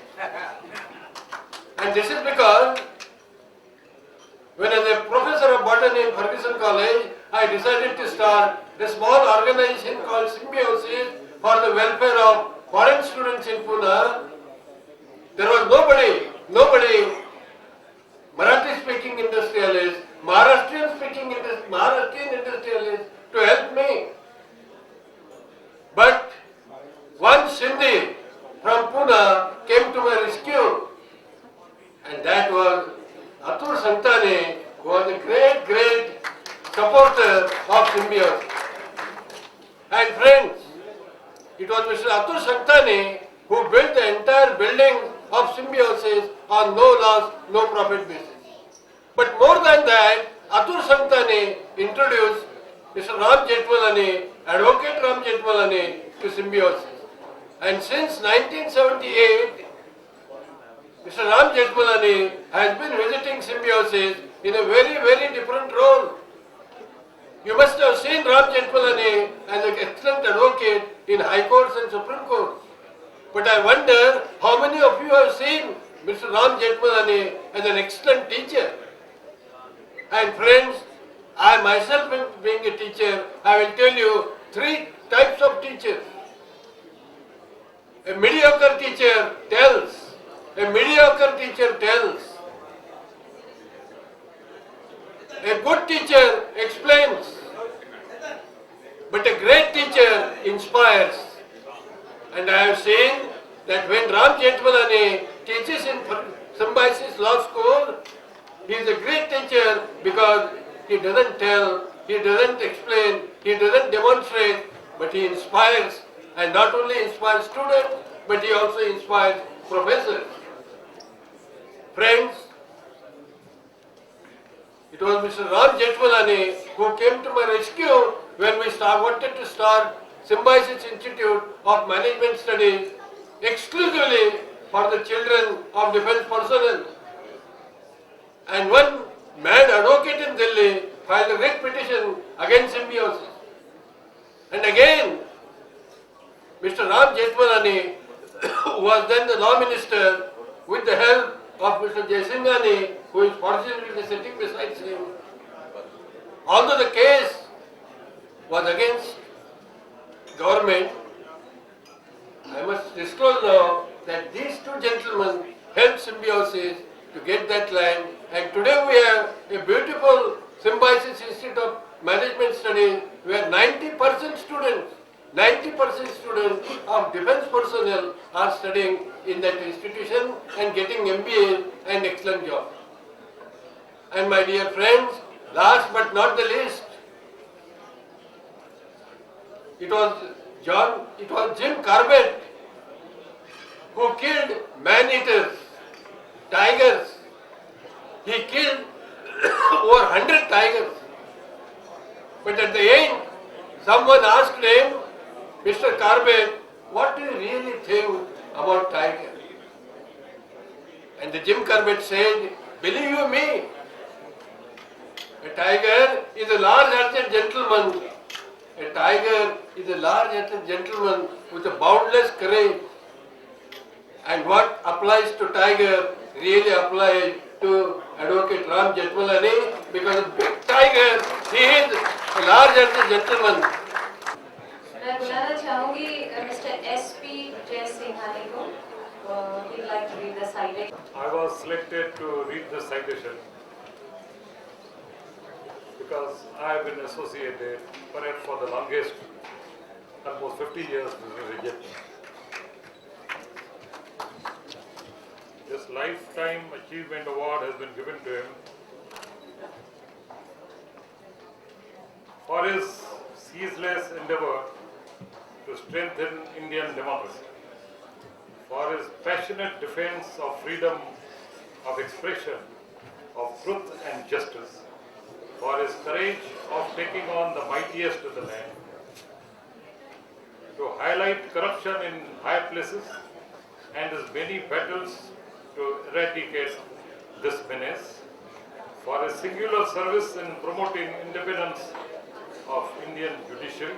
And this is because when as a professor of botany in Ferguson College, I decided to start a small organization called Symbiosis for the welfare of foreign students in Pune. There was nobody Marathi speaking industrialist, Maharashtrian industrialist to help me. But one Sindhi from Pune came to my rescue, and that was Atul Santane, who was a great supporter of Symbiosis. And friends, it was Mr. Atul Santane who built the entire building of Symbiosis on no loss, no profit basis. But more than that, Atul Santane introduced Mr. Ram Jethmalani, Advocate Ram Jethmalani, to Symbiosis. And since 1978, Mr. Ram Jethmalani has been visiting Symbiosis in a very different role. You must have seen Ram Jethmalani as an excellent advocate in High Courts and Supreme Courts. But I wonder how many of you have seen Mr. Ram Jethmalani as an excellent teacher. And friends, I myself being a teacher, I will tell you 3 types of teachers. A mediocre teacher tells. A mediocre teacher tells. A good teacher explains. But a great teacher inspires. And I have seen that when Ram Jethmalani teaches in Symbiosis Law School, he is a great teacher because he doesn't tell, he doesn't explain, he doesn't demonstrate, but he inspires, and not only inspires students, but he also inspires professors. Friends, it was Mr. Ram Jethmalani who came to my rescue when we wanted to start Symbiosis Institute of Management Studies exclusively for the children of defense personnel. And one mad advocate in Delhi filed a writ petition against Symbiosis. And again, Mr. Ram Jethmalani, who was then the law minister, with the help of Mr. Jaisinghani, who is fortunately sitting beside him, although the case was against government, I must disclose now that these 2 gentlemen helped Symbiosis to get that land, and today we have a beautiful Symbiosis Institute of Management Studies where 90% students of defense personnel are studying. studying in that institution and getting MBA and excellent job. And my dear friends, last but not the least, it was Jim Corbett who killed man-eaters, tigers. He killed over 100 tigers. But at the end, someone asked him, Mr. Corbett, what do you really think about tiger? And the Jim Corbett said, believe you me, a tiger is a large-hearted gentleman. A tiger is a large-hearted gentleman with a boundless courage. And what applies to tiger really applies to Advocate Ram Jethmalani, because a big tiger, he is a large-hearted gentleman. मैं बुलाना चाहूंगी mister SP Jaisinghani को. He'd like to read the citation. I was selected to read the citation because I have been associated perhaps for the longest, almost 50 years with Mr. Jethmalani. This Lifetime Achievement Award has been given to him for his ceaseless endeavor to strengthen Indian democracy, for his passionate defense of freedom of expression, of truth and justice, for his courage of taking on the mightiest of the land, to highlight corruption in high places and his many battles to eradicate this menace, for his singular service in promoting independence of Indian judiciary,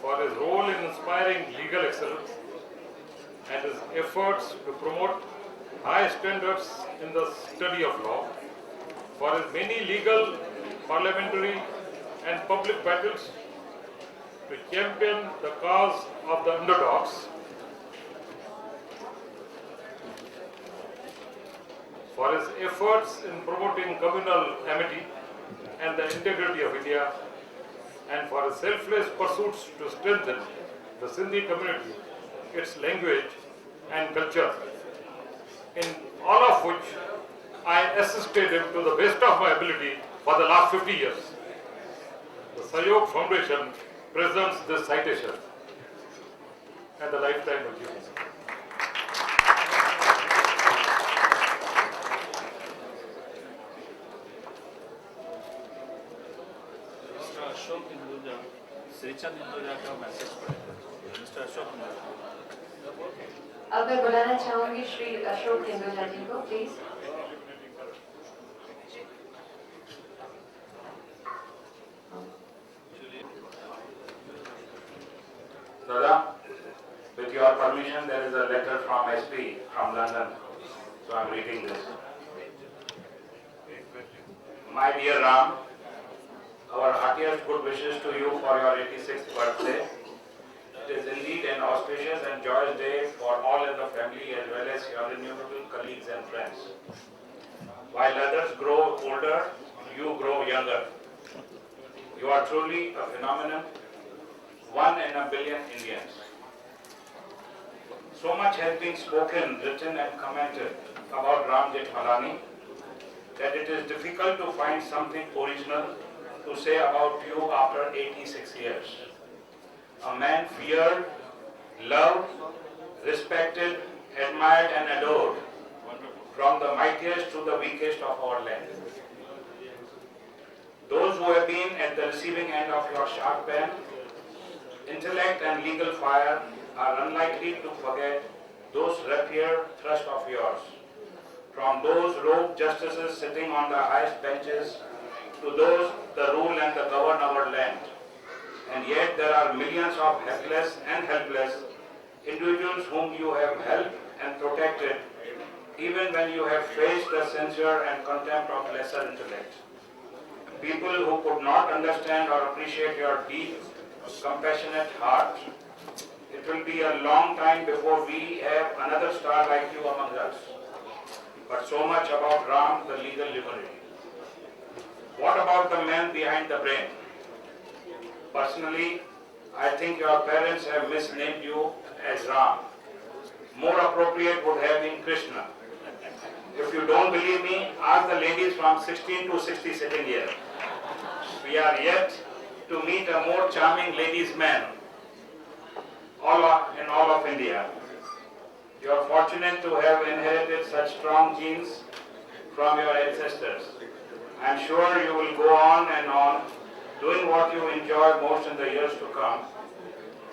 for his role in inspiring legal excellence, and his efforts to promote high standards in the study of law, for his many legal, parliamentary and public battles to champion the cause of the underdogs, for his efforts in promoting communal amity and the integrity of India, and for his selfless pursuits to strengthen the Sindhi community, its language and culture, in all of which I assisted him to the best of my ability for the last 50 years. The Sayog Foundation presents this citation and the Lifetime Achievement. Mr. Ashok Hinduja, Srichand Hinduja का message पढ़ेगा. Mr. Ashok Hinduja. अब मैं बुलाना चाहूंगी श्री अशोक हिंदुजा जी को, please. Dada, with your permission, there is a letter from SP from London, so I'm reading this. My dear Ram, our heartiest good wishes to you for your 86th birthday. It is indeed an auspicious and joyous day for all in the family as well as your innumerable colleagues and friends. While others grow older, you grow younger. You are truly a phenomenon, one in a billion Indians. So much has been spoken, written and commented about Ram Jethmalani that it is difficult to find something original to say about you after 86 years. A man feared, loved, respected, admired and adored, from the mightiest to the weakest of our land. Those who have been at the receiving end of your sharp pen, intellect and legal fire are unlikely to forget those rapier thrusts of yours. From those robed justices sitting on the highest benches to those that rule and govern our land. And yet there are millions of helpless and helpless individuals whom you have helped and protected, even when you have faced the censure and contempt of lesser intellect. People who could not understand or appreciate your deep, compassionate heart. It will be a long time before we have another star like you among us. But so much about Ram, the legal luminary. What about the man behind the brain? Personally, I think your parents have misnamed you as Ram. more appropriate would have been Krishna. If you don't believe me, ask the ladies from 16 to 60 sitting here. We are yet to meet a more charming ladies' man in all of India. You are fortunate to have inherited such strong genes from your ancestors. I am sure you will go on and on, doing what you enjoy most in the years to come,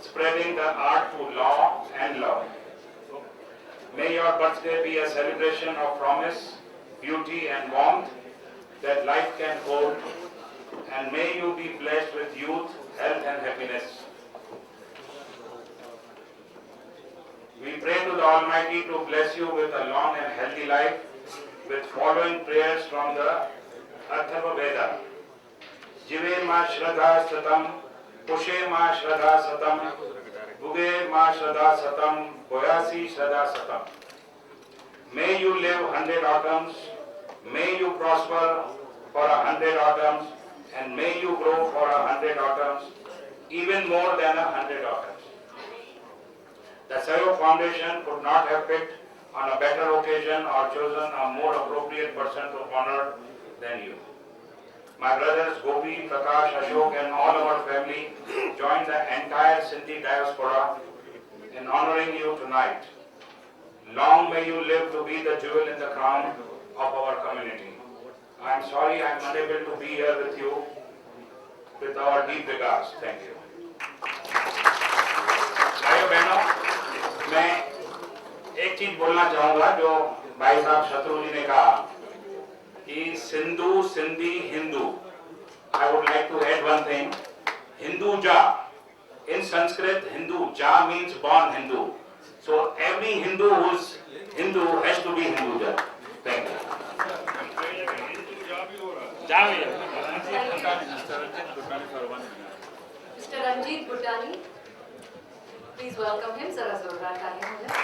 spreading the art to law and love. May your birthday be a celebration of promise, beauty and warmth that life can hold, and may you be blessed with youth, health and happiness. We pray to the Almighty to bless you with a long and healthy life with following prayers from the Atharva Veda. Jive ma shraddha satam, pushe ma shraddha satam, Buge ma shraddha satam, boyasi shraddha satam. May you live 100 autumns, may you prosper for 100 autumns, and may you grow for 100 autumns, even more than 100 autumns. The Sayo Foundation could not have picked on a better occasion or chosen a more appropriate person to honor than you. My brothers Gopi, Prakash, Ashok and all our family join the entire Sindhi diaspora in honoring you tonight. Long may you live to be the jewel in the crown of our community. I am sorry I am unable to be here with you. With our deep regards. Thank you. भाइयों बहनों, मैं एक चीज बोलना चाहूँगा जो भाई साहब शत्रु जी ने कहा कि Sindhu, Sindhi, Hindu. I would like to add one thing. Hinduja. In Sanskrit, Hinduja means born Hindu. So every Hindu who is Hindu has to be Hinduja. Thank you. Mr. Ranjit Bhutani, please welcome him. Zara जोरदार तालियां हो जाए.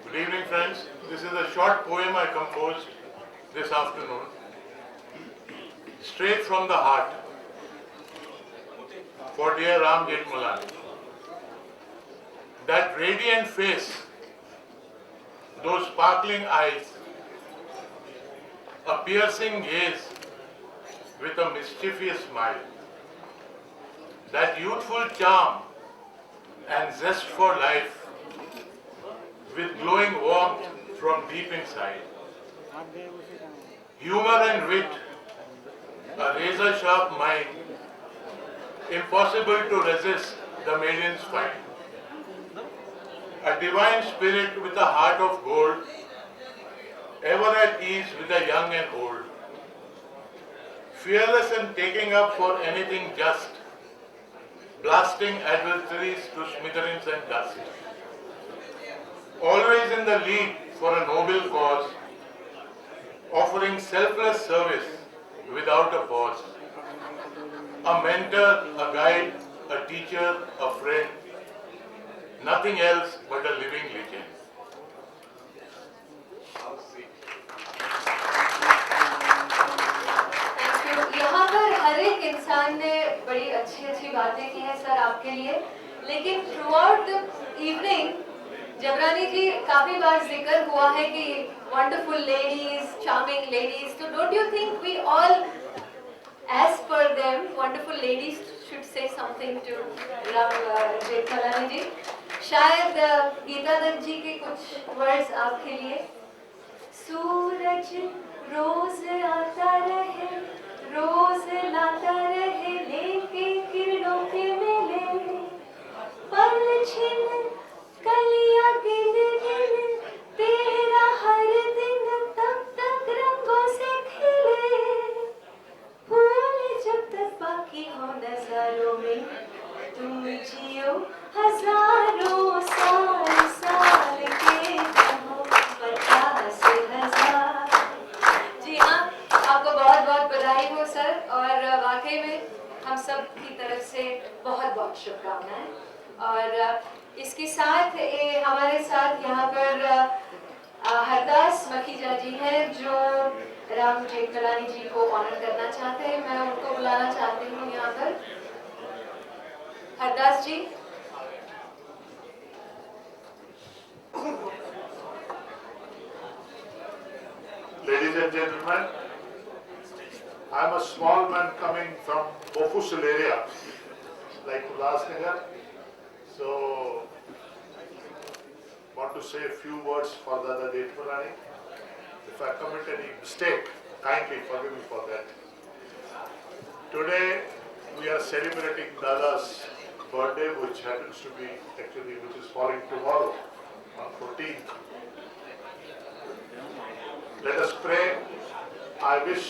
Good evening, friends. This is a short poem I composed this afternoon, straight from the heart, for dear Ram Jethmalani. That radiant face, those sparkling eyes, a piercing gaze with a mischievous smile, that youthful charm and zest for life with glowing warmth from deep inside. Humor and wit, a razor-sharp mind, impossible to resist the maiden's fight. A divine spirit with a heart of gold, ever at ease with the young and old. Fearless in taking up for anything just, blasting adversaries to smithereens and dust. Always in the lead for a noble cause, offering selfless service without a pause. A mentor, a guide, a teacher, a friend, nothing else but a living legend. यहाँ पर हर एक इंसान ने बड़ी अच्छी बातें की हैं सर आपके लिए, लेकिन throughout the evening Jabrani ji काफी बार जिक्र हुआ है कि वंडरफुल लेडीज, चार्मिंग लेडीज. तो don't you think we all as per them wonderful ladies should say something to Ram Jethmalani ji? शायद गीता दत्त जी के कुछ वर्ड्स आपके लिए. सूरज रोज आता रहे, रोज लाता रहे, लेके किरणों के मेले, पल छिन कलियां गिन गिन, तेरा हर दिन तब तक रंगों से खिले, फूल जब तक बाकी हो नजारों में, तुम जियो हजारों साल, साल के कहो 50,000. जी हाँ, आपको बहुत बहुत बधाई हो सर, और वाकई में हम सब की तरफ से बहुत बहुत शुभकामनाएं. और इसके साथ हमारे साथ यहाँ पर हरदास मखीजा जी हैं जो राम जेठमलानी जी को ऑनर करना चाहते हैं। मैं उनको बुलाना चाहती हूँ यहाँ पर। हरदास जी। Ladies and gentlemen, I am a small man coming from Mofussil area, like Ulhasnagar. So, want to say a few words for Dada Jethmalani. If I commit any mistake, kindly forgive me for that. Today, we are celebrating Dada's birthday, which happens to be actually, which is falling tomorrow on 14th. Let us pray. I wish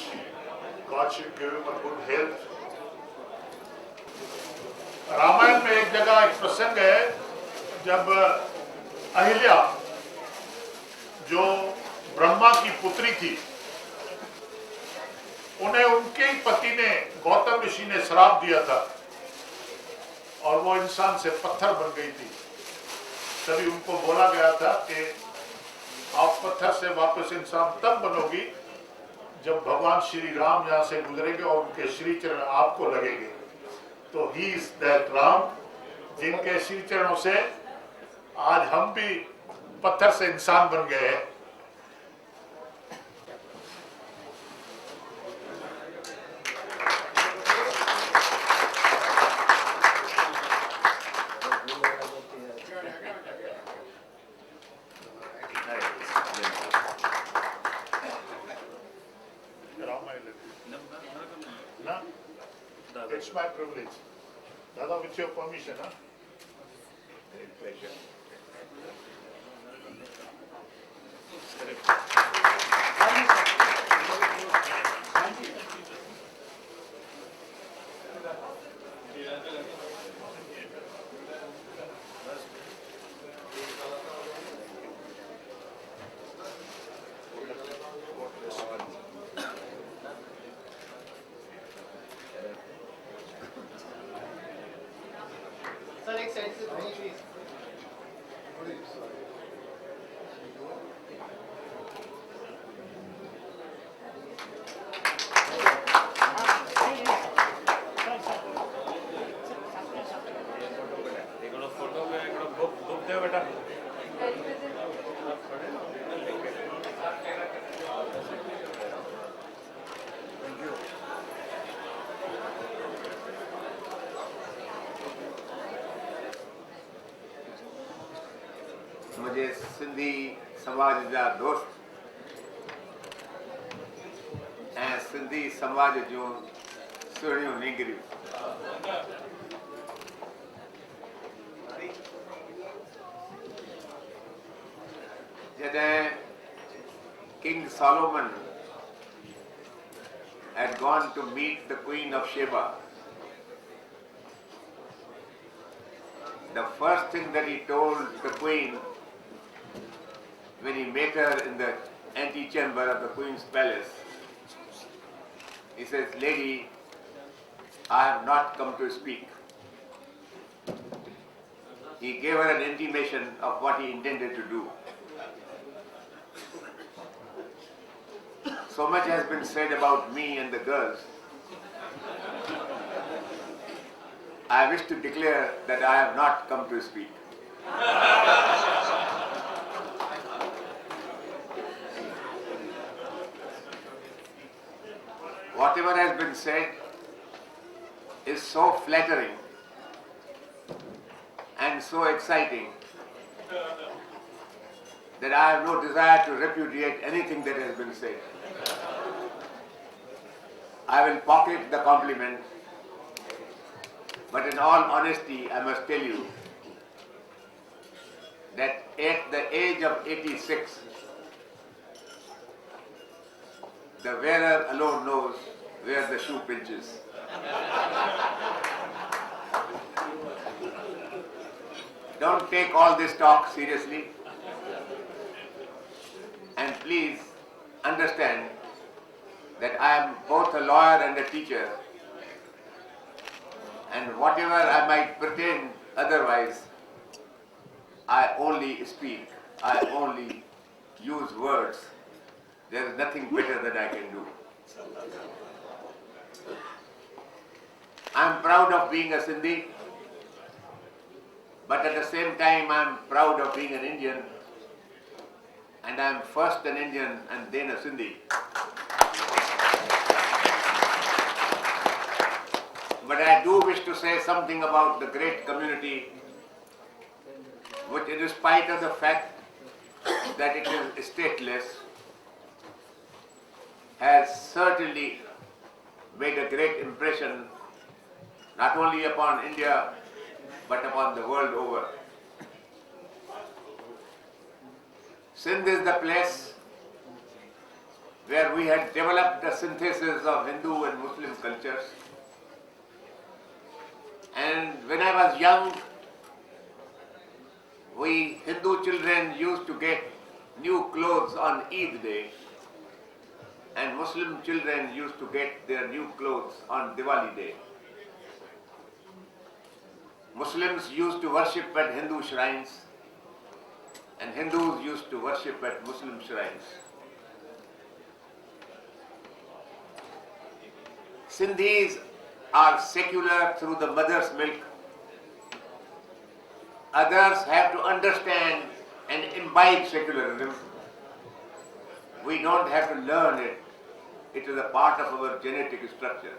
God should give him a good health. Ramayan में एक जगह एक प्रसंग है जब अहिल्या जो ब्रह्मा की पुत्री थी, उन्हें उनके ही पति ने गौतम ऋषि ने श्राप दिया था और वो इंसान से पत्थर बन गई थी। तभी उनको बोला गया था कि आप पत्थर से वापस इंसान तब बनोगी जब भगवान श्री राम यहाँ से गुजरेंगे और उनके श्री चरण आपको लगेंगे। तो ही इज दैट राम जिनके श्री चरणों से आज हम भी पत्थर से इंसान बन गए हैं। It's my privilege. Dada, with your permission, huh? Great pleasure. मुझे सिंधी समाज जा दोस्त ऐं सिंधी समाज जूं सुहिणियूं निंगरियूं, जॾहिं King Solomon had gone to meet the Queen of Sheba, the first thing that he told the Queen when he met her in the antechamber of the Queen's palace, he says, "Lady, I have not come to speak." He gave her an intimation of what he intended to do. So much has been said about me and the girls. I wish to declare that I have not come to speak. Whatever has been said is so flattering and so exciting that I have no desire to repudiate anything that has been said. I will pocket the compliment, but in all honesty, I must tell you that at the age of 86, the wearer alone knows where the shoe pinches. Don't take all this talk seriously, and please understand that I am both a lawyer and a teacher, and whatever I might pretend otherwise, I only speak, I only use words there is nothing better that I can do. I am proud of being a Sindhi, but at the same time I am proud of being an Indian, and I am first an Indian and then a Sindhi. But I do wish to say something about the great community which, in spite of the fact that it is stateless, has certainly made a great impression not only upon India but upon the world over. Sindh is the place where we had developed a synthesis of Hindu and Muslim cultures. And when I was young, we Hindu children used to get new clothes on Eid day, and Muslim children used to get their new clothes on Diwali day. Muslims used to worship at Hindu shrines, and Hindus used to worship at Muslim shrines. Sindhis are secular through the mother's milk. Others have to understand and imbibe secularism. We don't have to learn it. It is a part of our genetic structure.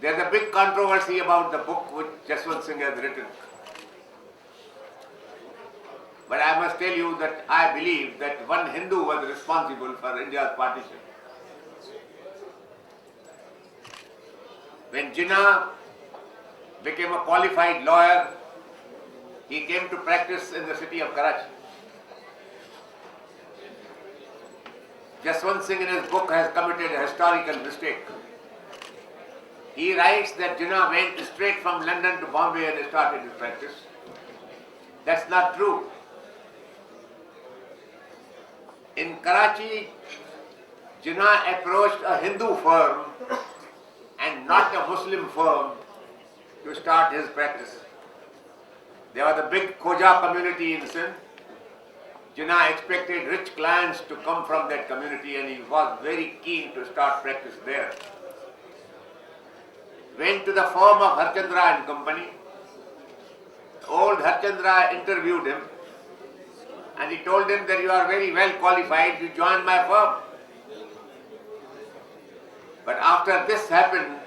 There's a big controversy about the book which Jaswant Singh has written. But I must tell you that I believe that one Hindu was responsible for India's partition. When Jinnah became a qualified lawyer, he came to practice in the city of Karachi. Jaswant Singh in his book has committed a historical mistake. He writes that Jinnah went straight from London to Bombay and started his practice. That's not true. In Karachi, Jinnah approached a Hindu firm and not a Muslim firm to start his practice. There was a big Khoja community in Sindh. Jinnah expected rich clients to come from that community, and he was very keen to start practice there. Went to the firm of Harchandra and Company. Old Harchandra interviewed him, and he told him that you are very well qualified to join my firm. But after this happened,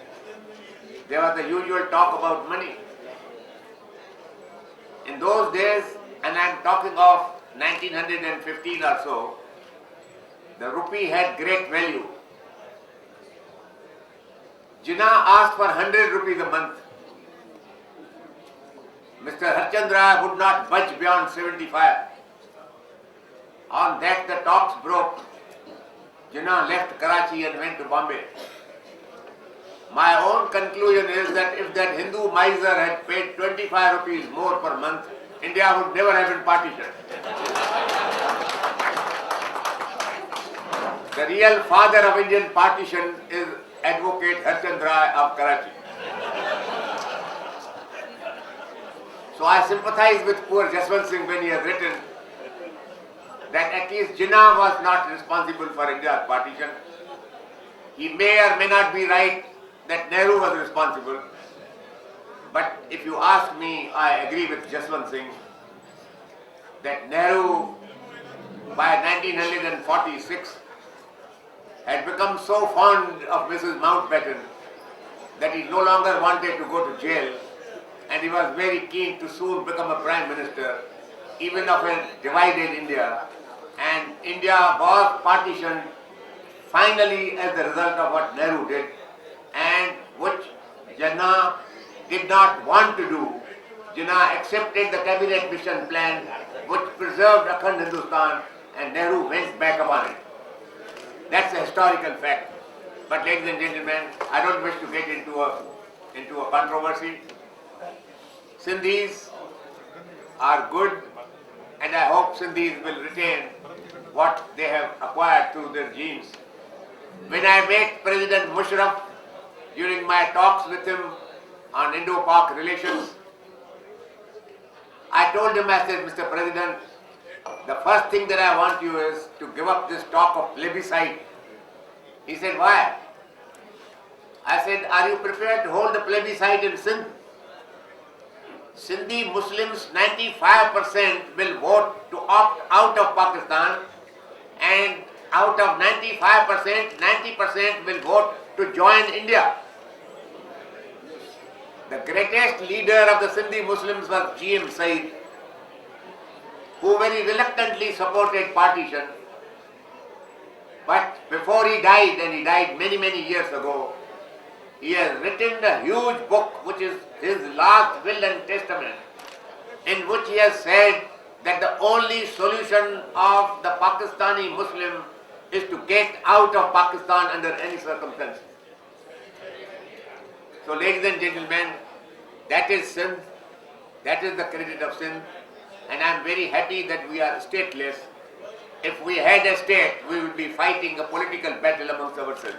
there was the usual talk about money. In those days, and I am talking of 1915 or so, the rupee had great value. Jinnah asked for 100 rupees a month. Mr. Harchandra would not budge beyond 75. On that the talks broke. Jinnah left Karachi and went to Bombay. My own conclusion is that if that Hindu miser had paid 25 rupees more per month, India would never have been partitioned. The real father of Indian partition is Advocate Harchandra of Karachi. So I sympathize with poor Jaswant Singh when he has written that at least Jinnah was not responsible for India's partition. He may or may not be right that Nehru was responsible. But if you ask me, I agree with Jaswant Singh that Nehru by 1946 had become so fond of Mrs. Mountbatten that he no longer wanted to go to jail, and he was very keen to soon become a Prime Minister, even of a divided India. And India was partitioned finally as the result of what Nehru did, and which Jinnah did not want to do. Jinnah accepted the cabinet mission plan which preserved Akhand Hindustan, and Nehru went back upon it. That's a historical fact. But ladies and gentlemen, I don't wish to get into a controversy. Sindhis are good, and I hope Sindhis will retain what they have acquired through their genes. When I met President Musharraf during my talks with him on Indo-Pak relations, I told him, I said, Mr. President, the first thing that I want you is to give up this talk of plebiscite. He said, why? I said, are you prepared to hold a plebiscite in Sindh? Sindhi Muslims, 95% will vote to opt out of Pakistan, and out of 95%, 90% will vote to join India. The greatest leader of the Sindhi Muslims was G.M. Said, who very reluctantly supported partition. But before he died, and he died many, many years ago, he has written a huge book which is his last will and testament, in which he has said that the only solution of the Pakistani Muslim is to get out of Pakistan under any circumstance. So ladies and gentlemen, that is Sindh, that is the credit of Sindh, and I am very happy that we are stateless. If we had a state, we would be fighting a political battle amongst ourselves.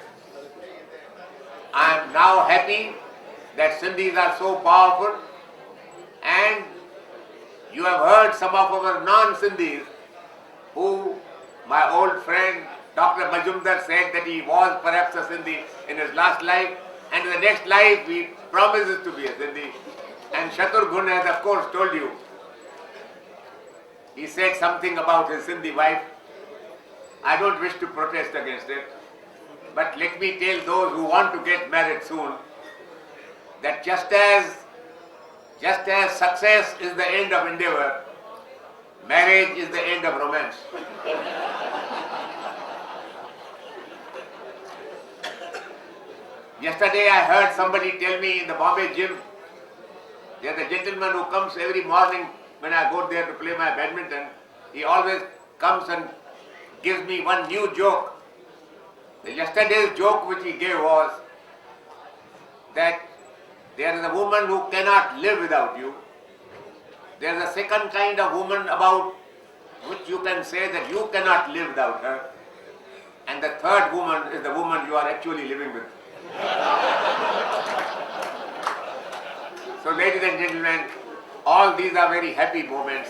I am now happy that Sindhis are so powerful, and you have heard some of our non-Sindhis who, my old friend Dr. Majumdar said that he was perhaps a Sindhi in his last life, and in the next life he promises to be a Sindhi. And Shatrughan has of course told you. He said something about his Sindhi wife. I don't wish to protest against it, but let me tell those who want to get married soon that just as success is the end of endeavor, marriage is the end of romance. Yesterday I heard somebody tell me in the Bombay gym, there's a gentleman who comes every morning when I go there to play my badminton. He always comes and gives me one new joke. Yesterday's joke which he gave was that there is a woman who cannot live without you. There is a second kind of woman about which you can say that you cannot live without her. And the third woman is the woman you are actually living with. So ladies and gentlemen, all these are very happy moments.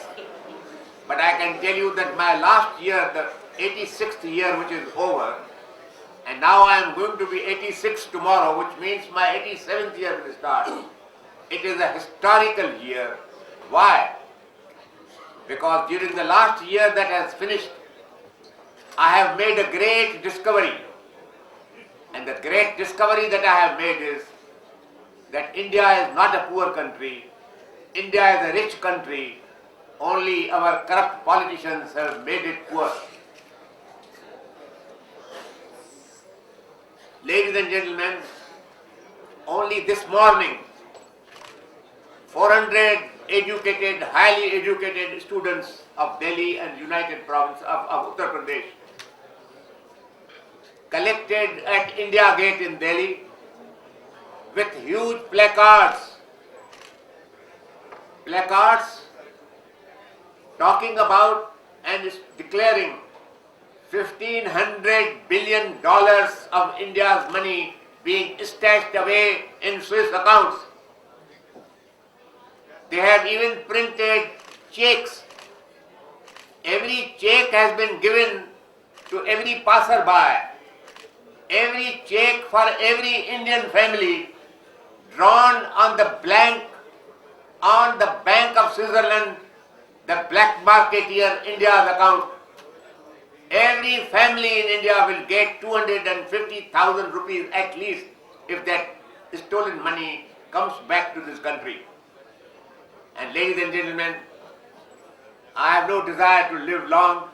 But I can tell you that my last year, the 86th year which is over, and now I am going to be 86 tomorrow, which means my 87th year will start. It is a historical year. Why? Because during the last year that has finished, I have made a great discovery. And the great discovery that I have made is that India is not a poor country. India is a rich country. Only our corrupt politicians have made it poor. Ladies and gentlemen, only this morning, 400 educated, highly educated students of Delhi and United Province of Uttar Pradesh collected at India Gate in Delhi with huge placards talking about and declaring $1,500 billion of India's money being stashed away in Swiss accounts. They have even printed checks. Every check has been given to every passerby. Every check for every Indian family drawn on the Bank of Switzerland, the black market here, India's account. Every family in India will get 250,000 rupees at least if that stolen money comes back to this country. And ladies and gentlemen, I have no desire to live long,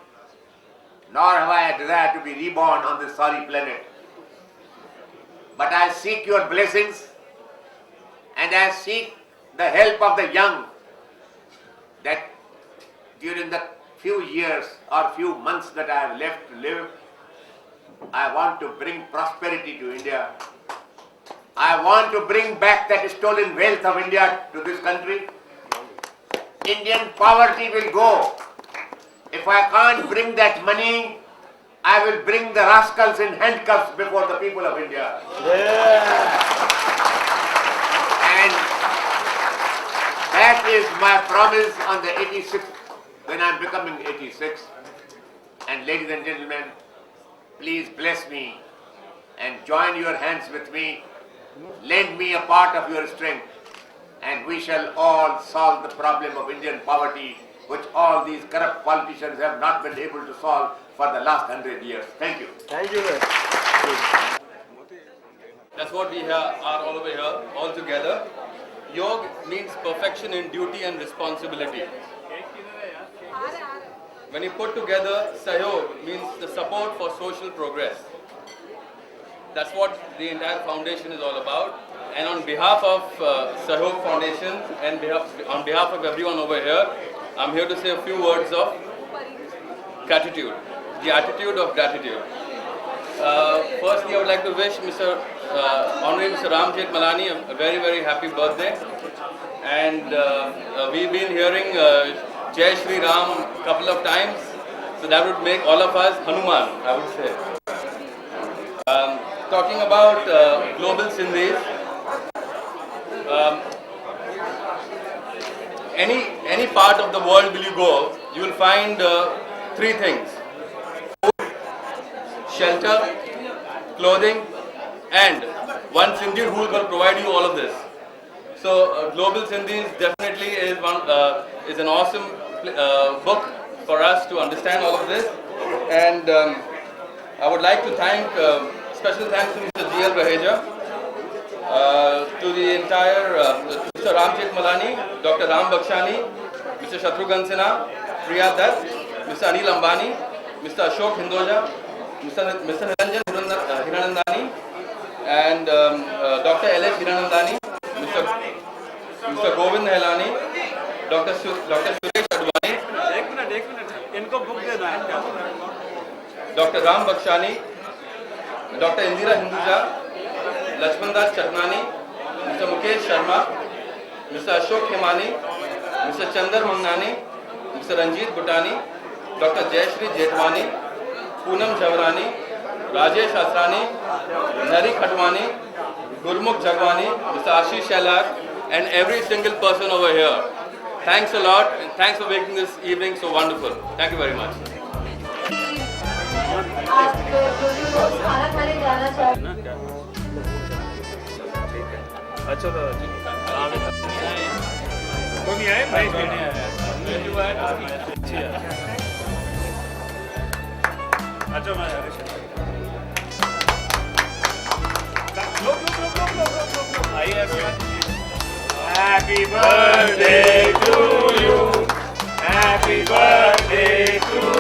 nor have I a desire to be reborn on this sorry planet. But I seek your blessings, and I seek the help of the young, that during the few years or few months that I have left to live, I want to bring prosperity to India. I want to bring back that stolen wealth of India to this country. Indian poverty will go. If I can't bring that money, I will bring the rascals in handcuffs before the people of India. And that is my promise on the 86th when I'm becoming 86. And ladies and gentlemen, please bless me and join your hands with me. Lend me a part of your strength, and we shall all solve the problem of Indian poverty, which all these corrupt politicians have not been able to solve for the last 100 years. Thank you. Thank you. That's what we are all over here, all together. Yoga means perfection in duty and responsibility. When you put together, Sahyog means the support for social progress. That's what the entire foundation is all about. And on behalf of Sahyog Foundation and on behalf of everyone over here, I'm here to say a few words of gratitude, the attitude of gratitude. Firstly, I would like to wish Honorable Mr. Ram Jethmalani a very, very happy birthday. And we've been hearing Jai Shri Ram a couple of times, so that would make all of us Hanuman, I would say. Talking about global Sindhis, any part of the world will you go, you will find three things: food, shelter, clothing, and one Sindhi who will provide you all of this. So Global Sindhis definitely is an awesome book for us to understand all of this. And I would like to thank, special thanks to Mr. G.L. Raheja, to the entire, Mr. Ram Jethmalani, Dr. Ram Bakshani, Mr. Shatrughan Sinha, Priya Dutt, Mr. Anil Ambani, Mr. Ashok Hindoja, Mr. Niranjan Hiranandani, and Dr. L.H. Hiranandani, Mr. Govind Helani, Dr. Suresh Advani, Dr. Ram Bakshani, Dr. Indira Hinduja, Lakshman Das Chatnani, Mr. Mukesh Sharma, Mr. Ashok Hemani, Mr. Chandar Mangnani, Mr. Ranjit Bhutani, Dr. Jayashri Jethwani, Poonam Javrani, Rajesh Asrani, Nari Khatwani, Gurmukh Jagwani, Mr. Ashish Shelar, and every single person over here. Thanks a lot, and thanks for making this evening so wonderful. Thank you very much. आज जो भी लोग खाना खाने जाना चाहते अच्छा तो कोई नहीं आए भाई अच्छा मैं Happy birthday to you. Happy birthday to